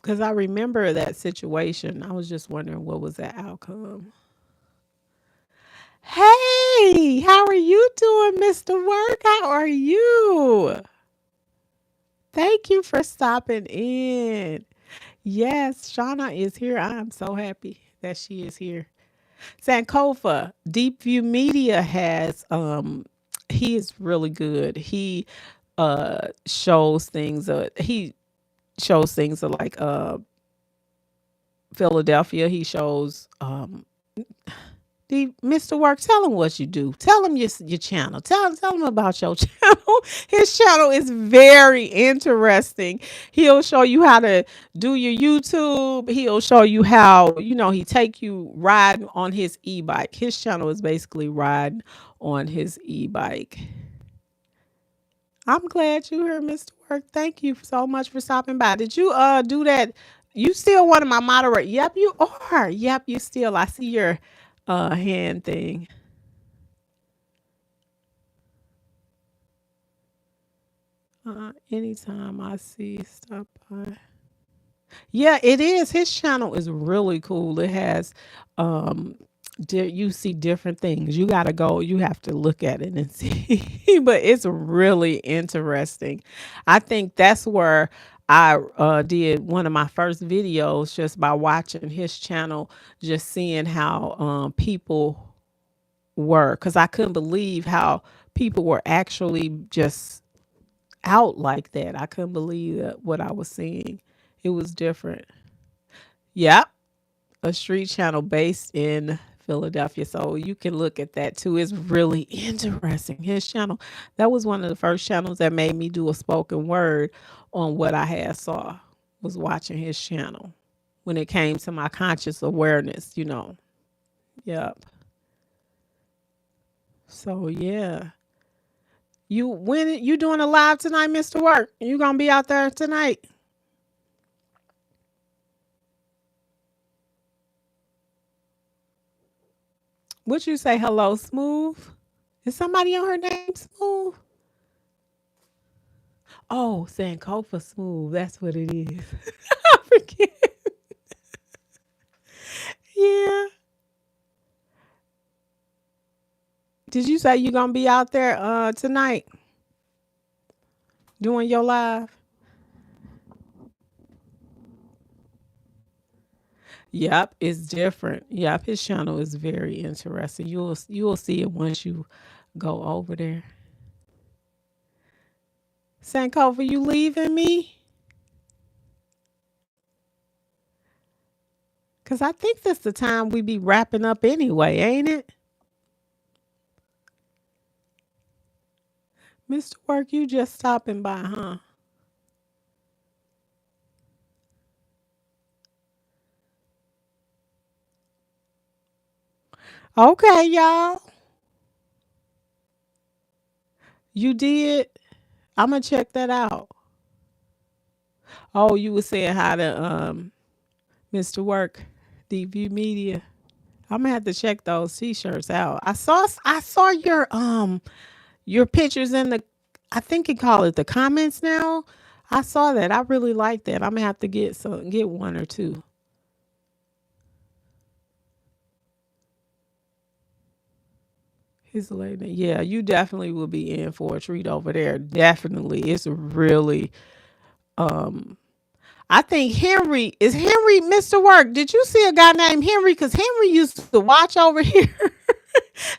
Because I remember that situation. I was just wondering what was the outcome. Hey, how are you doing, Mr. Work? How are you? Thank you for stopping in. Yes, Shauna is here. I am so happy that she is here. Sankofa, Deep View Media has he is really good. He shows things like Philadelphia. He shows the Mr. Work, tell him what you do. Tell him your channel. Tell him about your channel. His channel is very interesting. He'll show you how to do your YouTube. He'll show you how, he take you riding on his e-bike. His channel is basically riding on his e-bike. I'm glad you here, Mr. Work. Thank you so much for stopping by. Did you do that? You still one of my moderators? Yep, you are. Yep, you still. I see your hand thing. Anytime I see stop by. Yeah, it is. His channel is really cool. It has you see different things. You gotta go, you have to look at it and see. But it's really interesting. I think that's where I did one of my first videos just by watching his channel, just seeing how people were, because I couldn't believe how people were actually just out like that. I couldn't believe that what I was seeing. It was different. Yep, a street channel based in Philadelphia. So you can look at that too. It's really interesting. His channel, that was one of the first channels that made me do a spoken word on what I had saw, was watching his channel when it came to my conscious awareness. Yep. So yeah. You doing a live tonight, Mr. Work? You gonna be out there tonight? Would you say hello, Smooth? Is somebody on her name Smooth? Oh, Sankofa Smooth. That's what it is. I forget. Yeah. Did you say you gonna be out there tonight doing your live? Yep, it's different. Yep, his channel is very interesting. You'll see it once you go over there. Sankofa, you leaving me? Cause I think that's the time we be wrapping up anyway, ain't it? Mr. Work, you just stopping by, huh? Okay, y'all. You did. I'm gonna check that out. Oh, you were saying how to Mr. Work, Deep View Media. I'm gonna have to check those t-shirts out. I saw your pictures in the, I think you call it the comments now. I saw that. I really like that. I'm gonna have to get one or two. He's a lady. Yeah, you definitely will be in for a treat over there. Definitely. It's really um I think Henry is Henry Mr. Work. Did you see a guy named Henry? Because Henry used to watch over here.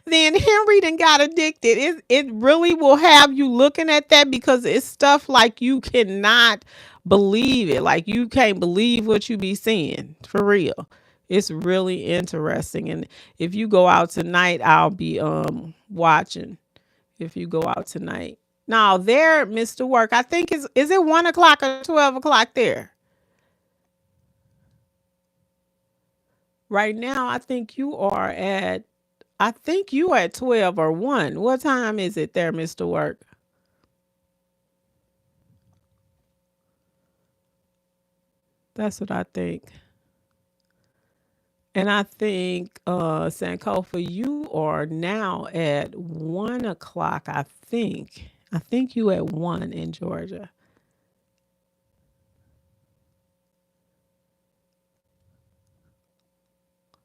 Then Henry then got addicted. It really will have you looking at that because it's stuff like you cannot believe it. Like you can't believe what you be seeing for real. It's really interesting. And if you go out tonight, I'll be watching. If you go out tonight. Now there, Mr. Work, I think is it 1 o'clock or 12 o'clock there? Right now, I think you at 12 or 1. What time is it there, Mr. Work? That's what I think. And I think Sankofa, you are now at 1 o'clock, I think. I think you at 1 in Georgia.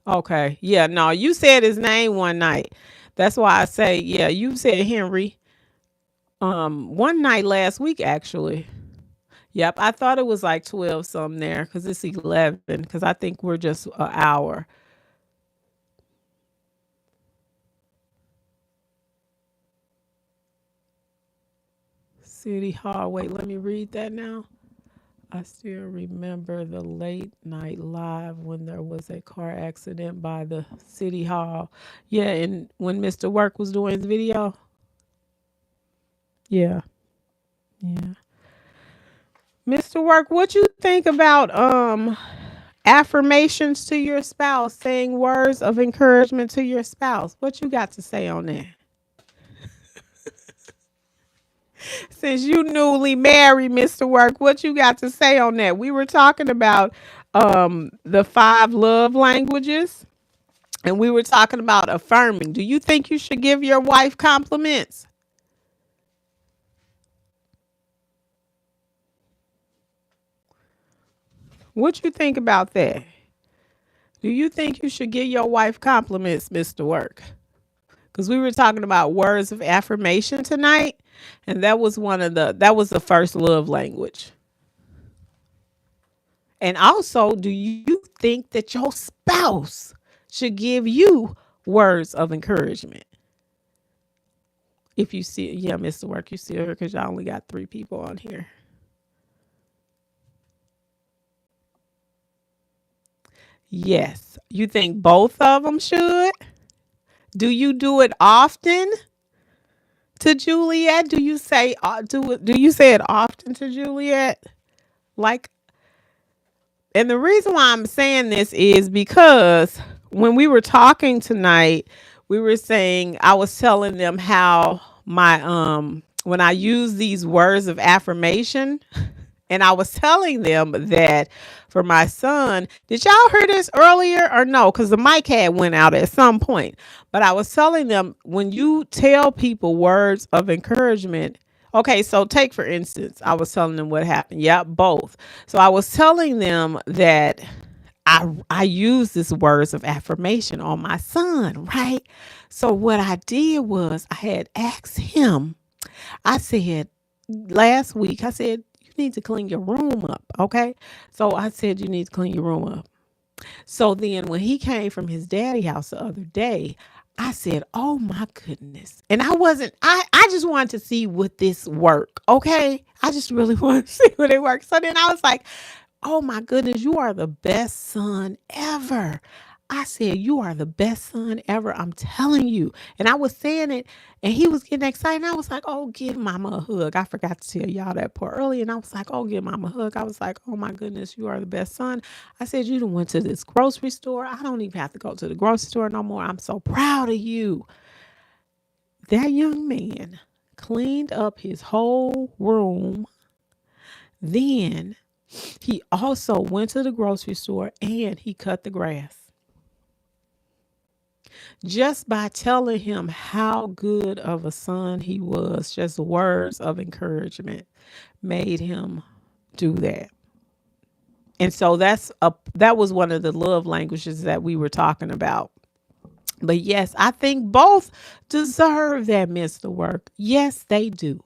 Okay. Yeah, no, you said his name one night. That's why I say, yeah, you said Henry one night last week actually. Yep, I thought it was like 12 something there because it's 11 because I think we're just an hour. City Hall. Wait, let me read that now. I still remember the late night live when there was a car accident by the City Hall. Yeah, and when Mr. Work was doing his video. Yeah, yeah. Mr. Work, what you think about affirmations to your spouse, saying words of encouragement to your spouse? What you got to say on that? Since you newly married, Mr. Work, what you got to say on that? We were talking about the 5 love languages and we were talking about affirming. Do you think you should give your wife compliments? What you think about that? Do you think you should give your wife compliments, Mr. Work? Because we were talking about words of affirmation tonight, and that was the first love language. And also, do you think that your spouse should give you words of encouragement? If you see, yeah, Mr. Work, you see her because y'all only got 3 people on here. Yes, you think both of them should? Do you do it often to Juliet? Do you say it often to Juliet? Like, and the reason why I'm saying this is because when we were talking tonight, we were saying I was telling them how my when I use these words of affirmation, and I was telling them that for my son, did y'all hear this earlier or no? Because the mic had went out at some point. But I was telling them when you tell people words of encouragement, okay, so take for instance, I was telling them what happened. Yeah, both. So I was telling them that I use this words of affirmation on my son, right? So what I did was I had asked him, I said last week, I said, you need to clean your room up, okay? So I said, you need to clean your room up. So then when he came from his daddy house the other day, I said, "Oh my goodness." And I just wanted to see would this work. Okay? I just really wanted to see would it work. So then I was like, "Oh my goodness, you are the best son ever." I said, "You are the best son ever. I'm telling you." And I was saying it, and he was getting excited. And I was like, "Oh, give mama a hug." I forgot to tell y'all that part earlier. And I was like, "Oh, give mama a hug." I was like, "Oh my goodness, you are the best son." I said, "You done went to this grocery store. I don't even have to go to the grocery store no more. I'm so proud of you." That young man cleaned up his whole room. Then he also went to the grocery store and he cut the grass. Just by telling him how good of a son he was, just words of encouragement made him do that. And so that was one of the love languages that we were talking about. But yes, I think both deserve that mental work. Yes, they do.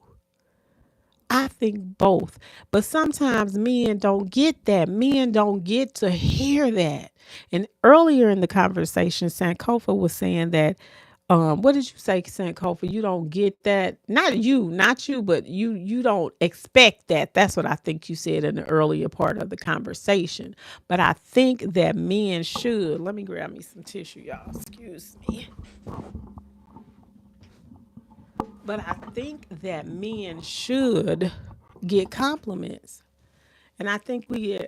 I think both. But sometimes men don't get that. Men don't get to hear that. And earlier in the conversation, Sankofa was saying that, what did you say, Sankofa? You don't get that. Not you, but you don't expect that. That's what I think you said in the earlier part of the conversation. But I think that men should. Let me grab me some tissue, y'all. Excuse me. But I think that men should get compliments. And I think we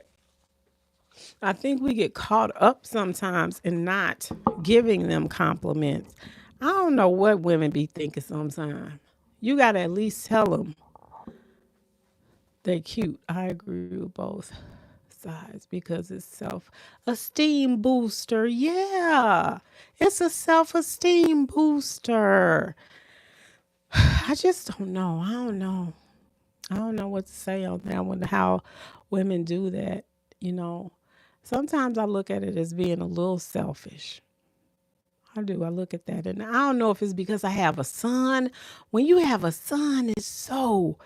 get caught up sometimes in not giving them compliments. I don't know what women be thinking sometimes. You got to at least tell them they cute. I agree with both sides because it's self-esteem booster. Yeah. It's a self-esteem booster. I just don't know. I don't know. I don't know what to say on that one, how women do that. You know, sometimes I look at it as being a little selfish. I do. I look at that. And I don't know if it's because I have a son. When you have a son, it's so,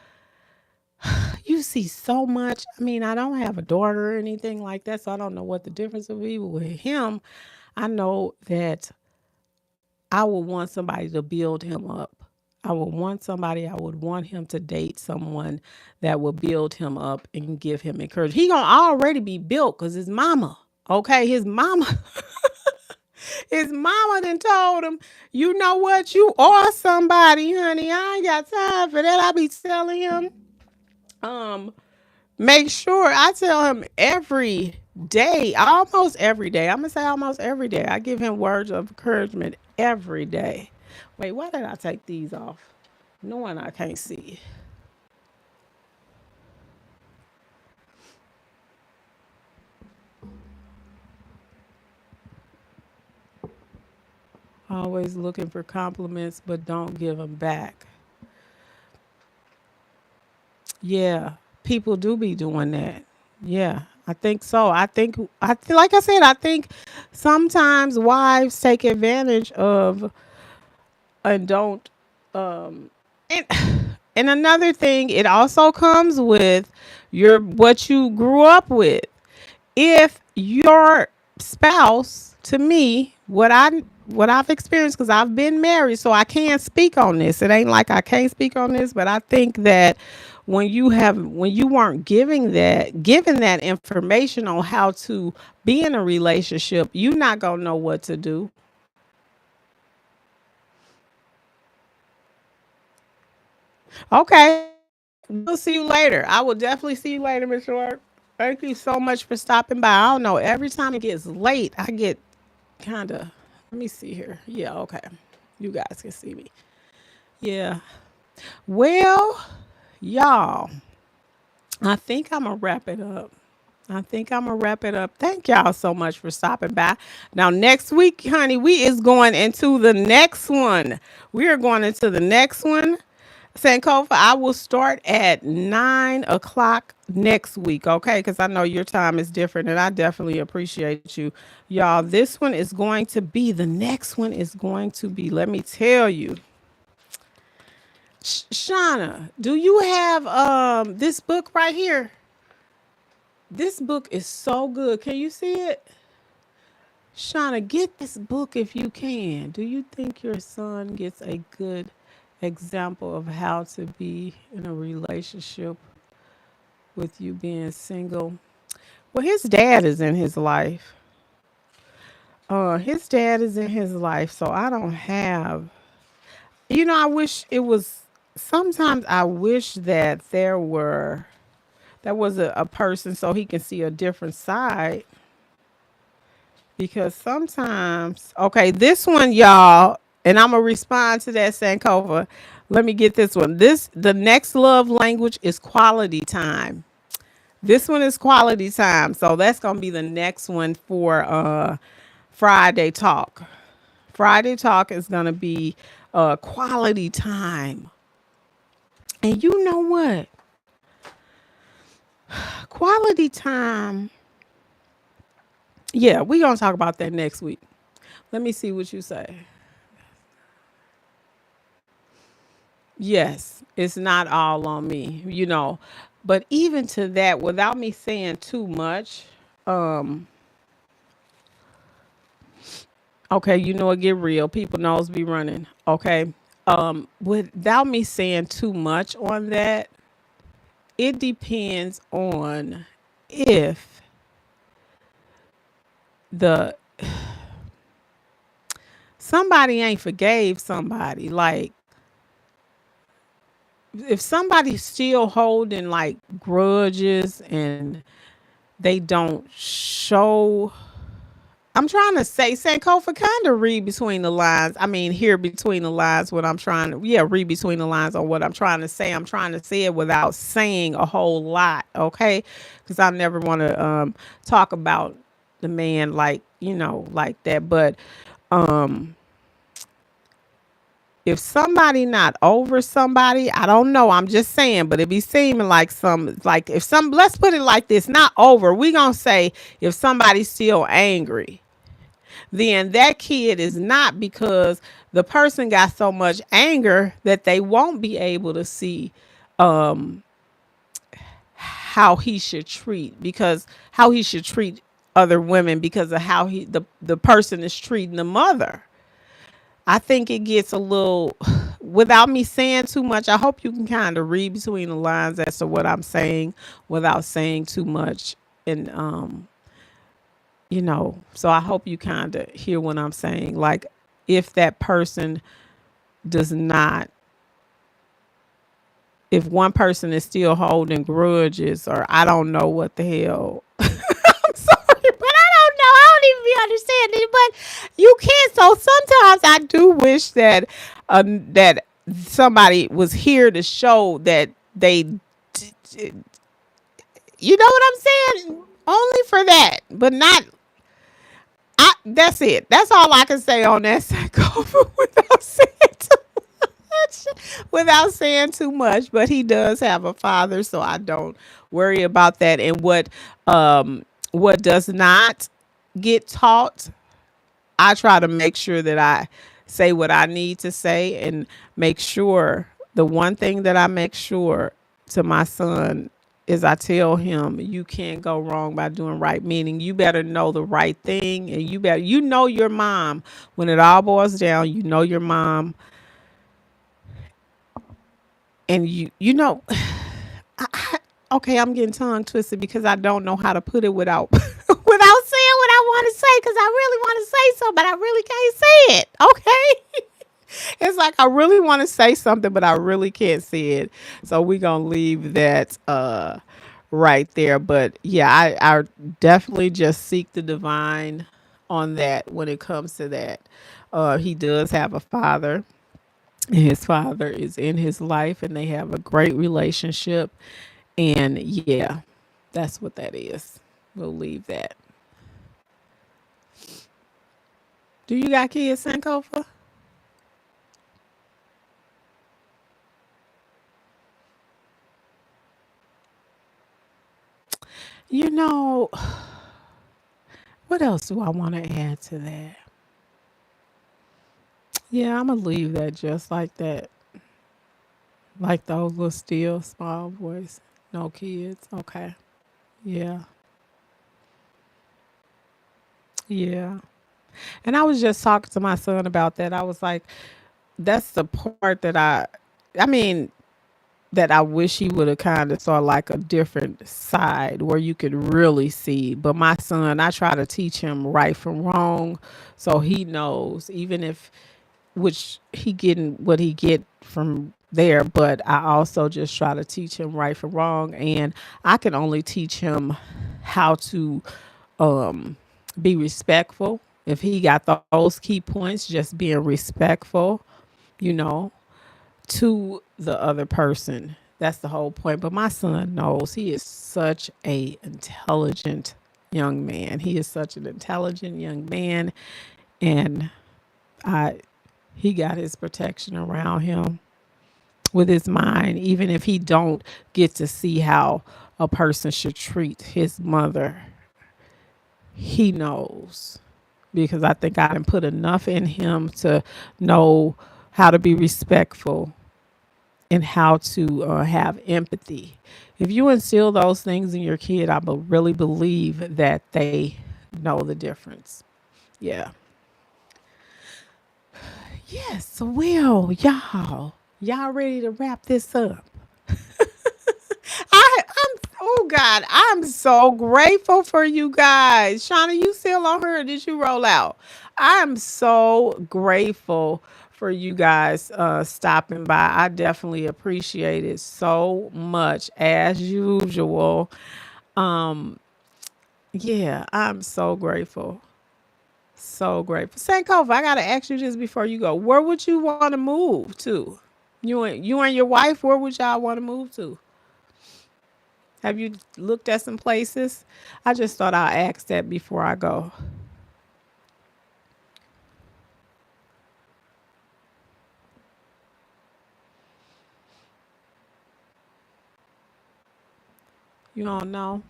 you see so much. I mean, I don't have a daughter or anything like that, so I don't know what the difference will be. But with him, I know that I would want somebody to build him up. I would want him to date someone that will build him up and give him encouragement. He gonna already be built because his mama, okay, his mama done told him, you know what, you are somebody, honey. I ain't got time for that. I be telling him, um, make sure I tell him every day, almost every day. I'm gonna say almost every day. I give him words of encouragement every day. Wait, why did I take these off? Knowing I can't see. Always looking for compliments, but don't give them back. Yeah, people do be doing that. Yeah, I think so. Like I said, I think sometimes wives take advantage of and don't. And and another thing, it also comes with your what you grew up with. If your spouse, to me, what I've experienced, because I've been married, so I can't speak on this. It ain't like I can't speak on this, but I think that when you weren't given that information on how to be in a relationship, you're not gonna know what to do. Okay, we'll see you later. I will definitely see you later, Mr. Work. Thank you so much for stopping by. I don't know. Every time it gets late, I get kind of. Let me see here. Yeah, okay. You guys can see me. Yeah. Well, y'all, I think I'm going to wrap it up. I think I'm gonna wrap it up. Thank y'all so much for stopping by. Now next week, honey, we is going into the next one. We are going into the next one. Sankofa, I will start at 9 o'clock next week, okay? Because I know your time is different, and I definitely appreciate you, y'all. This one is going to be the next one is going to be. Let me tell you, Shauna, do you have this book right here? This book is so good. Can you see it? Shauna, get this book if you can. Do you think your son gets a good example of how to be in a relationship with you being single? Well, his dad is in his life. His dad is in his life, so I don't have. I wish it was. Sometimes I wish that there was a person so he can see a different side. Because sometimes, okay, this one, y'all, and I'm gonna respond to that, Sankova. Let me get this one. The next love language is quality time. This one is quality time, so that's gonna be the next one for Friday talk. Friday talk is gonna be quality time, and you know what? Quality time. Yeah, we gonna talk about that next week. Let me see what you say. Yes, it's not all on me. But even to that, without me saying too much, um, okay, it get real. People knows be running. Okay. Without me saying too much on that, it depends on if the somebody ain't forgave somebody. Like if somebody's still holding like grudges and they don't show. I'm trying to say, Sankofa, kind of read between the lines. I mean, hear between the lines what I'm trying to, yeah, read between the lines on what I'm trying to say. I'm trying to say it without saying a whole lot, okay? Because I never want to talk about the man like that. But um, if somebody not over somebody, I don't know. I'm just saying, but it be seeming like like if let's put it like this, not over. We gonna say if somebody's still angry, then that kid is not because the person got so much anger that they won't be able to see how he should treat because how he should treat other women because of how the person is treating the mother. I think it gets a little without me saying too much. I hope you can kind of read between the lines as to what I'm saying without saying too much. And so I hope you kind of hear what I'm saying. Like if that person does not, if one person is still holding grudges or I don't know what the hell. I'm sorry, but I don't know. I don't even be understanding. But you can't. So sometimes I do wish that somebody was here to show that they, you know what I'm saying? Only for that, but not. That's it. That's all I can say on that psycho without saying too much. Without saying too much. But he does have a father, so I don't worry about that. And what does not get taught, I try to make sure that I say what I need to say and make sure the one thing that I make sure to my son is I tell him you can't go wrong by doing right, meaning you better know the right thing and you know your mom. When it all boils down, you know your mom and okay, I'm getting tongue twisted because I don't know how to put it without without saying what I want to say because I really want to say something, but I really can't say it. Okay. It's like I really want to say something, but I really can't say it. So we're gonna leave that right there. But yeah, I definitely just seek the divine on that when it comes to that. He does have a father. His father is in his life and they have a great relationship. And yeah, that's what that is. We'll leave that. Do you got kids, Sankofa? You know, what else do I want to add to that? Yeah, I'm gonna leave that just like that. Like those little still small voice. No kids. Okay. Yeah. Yeah. And I was just talking to my son about that. I was like, that's the part that I mean, that I wish he would have kind of saw like a different side where you could really see. But my son, I try to teach him right from wrong, so he knows, even if which he getting what he get from there. But I also just try to teach him right from wrong, and I can only teach him how to um, be respectful. If he got those key points, just being respectful, you know, to the other person. That's the whole point. But my son knows, he is such a intelligent young man. He is such an intelligent young man, and I he got his protection around him with his mind, even if he don't get to see how a person should treat his mother. He knows, because I think I done put enough in him to know how to be respectful and how to have empathy. If you instill those things in your kid, I really believe that they know the difference. Yeah. Yes, well, y'all ready to wrap this up? Oh God, I'm so grateful for you guys. Shauna, you still on her or did you roll out? I'm so grateful for you guys stopping by. I definitely appreciate it so much as usual. Um, yeah, I'm so grateful. So grateful. Sankofa, I gotta ask you this before you go. Where would you want to move to? You and your wife, where would y'all want to move to? Have you looked at some places? I just thought I'd ask that before I go. You don't know?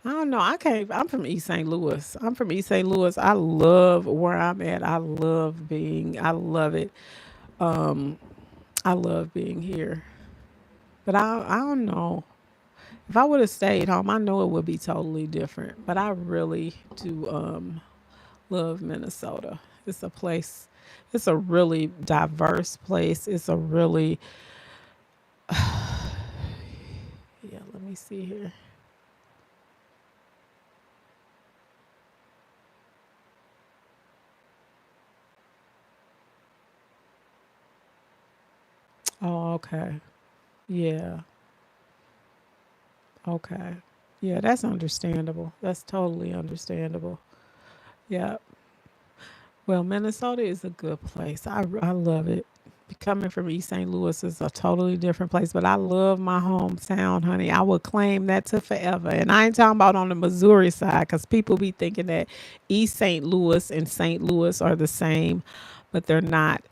I don't know. I can't. I'm from East St. Louis. I'm from East St. Louis. I love where I'm at. I love being. I love it. Um, I love being here. But I don't know. If I would have stayed home, I know it would be totally different. But I really do love Minnesota. It's a place. It's a really diverse place. It's a really yeah. Let me see here. Oh, okay. Yeah. Okay. Yeah, that's understandable. That's totally understandable. Yeah. Well, Minnesota is a good place. I love it. Coming from East St. Louis is a totally different place, but I love my hometown, honey. I would claim that to forever. And I ain't talking about on the Missouri side because people be thinking that East St. Louis and St. Louis are the same, but they're not.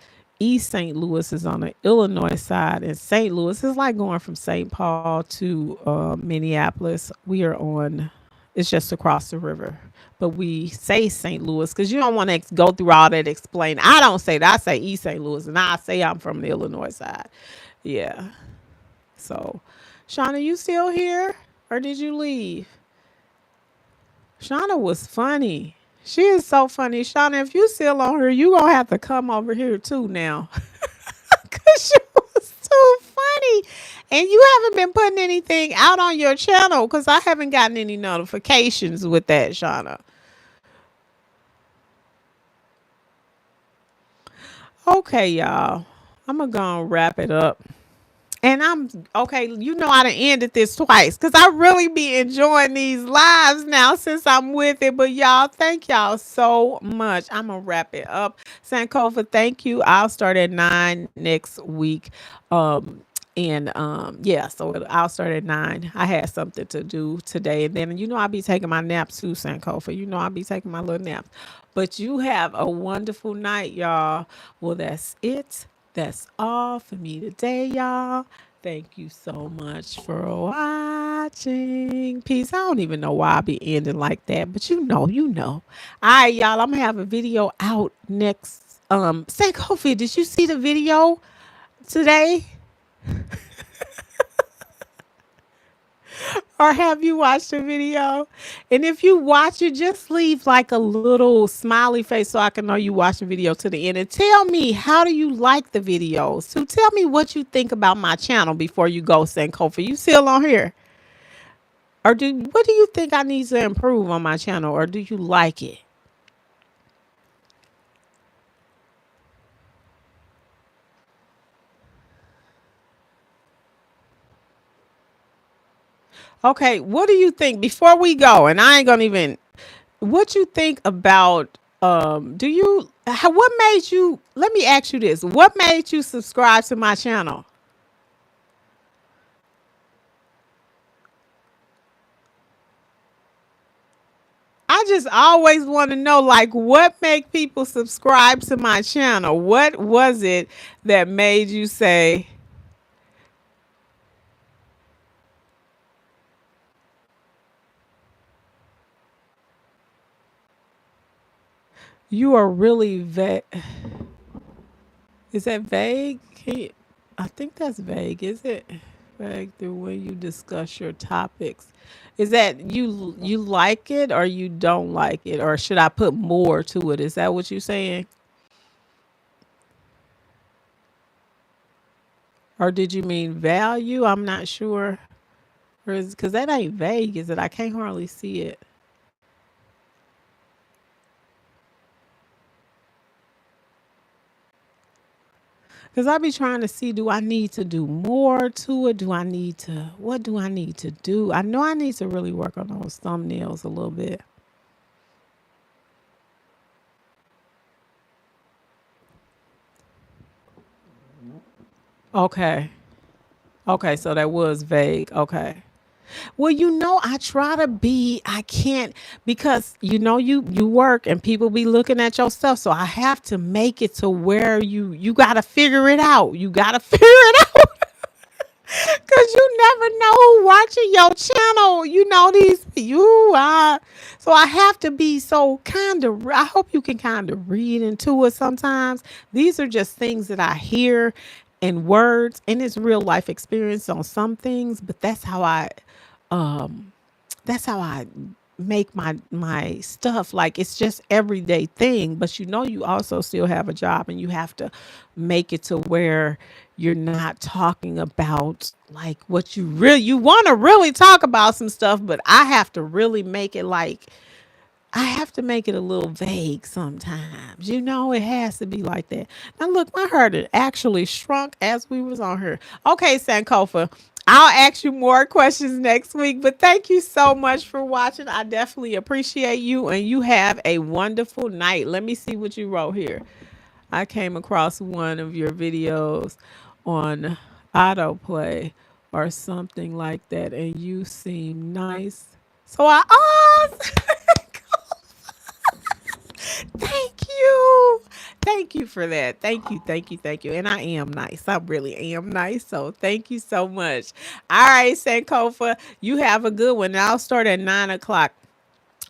East St. Louis is on the Illinois side, and St. Louis is like going from St. Paul to Minneapolis. We are on, it's just across the river. But we say St. Louis because you don't want to go through all that explain. I don't say that. I say East St. Louis, and I say I'm from the Illinois side. Yeah. So, Shauna, you still here, or did you leave? Shauna was funny. She is so funny. Shauna, if you still on her, you gonna have to come over here too now. Cause she was too funny. And you haven't been putting anything out on your channel because I haven't gotten any notifications with that, Shauna. Okay, y'all. I'm gonna go and wrap it up. And I'm okay. You know, I done ended this twice because I really be enjoying these lives now since I'm with it. But y'all, thank y'all so much. I'm gonna wrap it up. Sankofa, thank you. I'll start at 9 next week. And yeah, so I'll start at 9. I had something to do today, and then I'll be taking my naps too, Sankofa. I'll be taking my little naps. But you have a wonderful night, y'all. Well, that's it. That's all for me today, y'all. Thank you so much for watching. Peace. I don't even know why I be ending like that, but you know. All right, y'all. I'm gonna have a video out next. Say, Kofi, did you see the video today? Or have you watched the video? And if you watch it, just leave like a little smiley face so I can know you watched the video to the end. And tell me, how do you like the videos? So tell me what you think about my channel before you go, Sankofa. You still on here? Or what do you think I need to improve on my channel? Or do you like it? Okay, what do you think before we go? And I ain't gonna even what you think about do you what made you let me ask you this. What made you subscribe to my channel? I just always want to know like what make people subscribe to my channel? What was it that made you say you are really is that vague? I think that's vague, is it? Vague the way you discuss your topics. Is that you like it or you don't like it? Or should I put more to it? Is that what you're saying? Or did you mean value? I'm not sure. Or is because that ain't vague, is it? I can't hardly see it. Because I be trying to see, do I need to do more to it? Do I need to, what do I need to do? I know I need to really work on those thumbnails a little bit. Okay. Okay. So that was vague. Okay. Well, I try to be, I can't because you work and people be looking at your stuff. So I have to make it to where you got to figure it out. You got to figure it out. Cause you never know who watching your channel. These you are. So I have to be so kind of. I hope you can kind of read into it sometimes. These are just things that I hear in words, and it's real life experience on some things. But that's how I make my stuff like it's just everyday thing, but you also still have a job and you have to make it to where you're not talking about like what you want to really talk about some stuff, but I have to really make it like I have to make it a little vague sometimes. It has to be like that. Now look, my heart had actually shrunk as we was on here. Okay, Sankofa. I'll ask you more questions next week, but thank you so much for watching. I definitely appreciate you and you have a wonderful night. Let me see what you wrote here. I came across one of your videos on autoplay or something like that and you seem nice. So I asked. Thank you. Thank you for that. Thank you. Thank you. Thank you. And I am nice. I really am nice. So thank you so much. All right, Sankofa, you have a good one. I'll start at 9 o'clock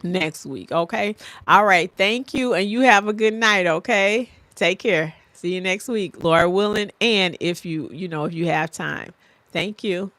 next week. Okay. All right. Thank you. And you have a good night. Okay. Take care. See you next week, Lord willing. And if you have time. Thank you.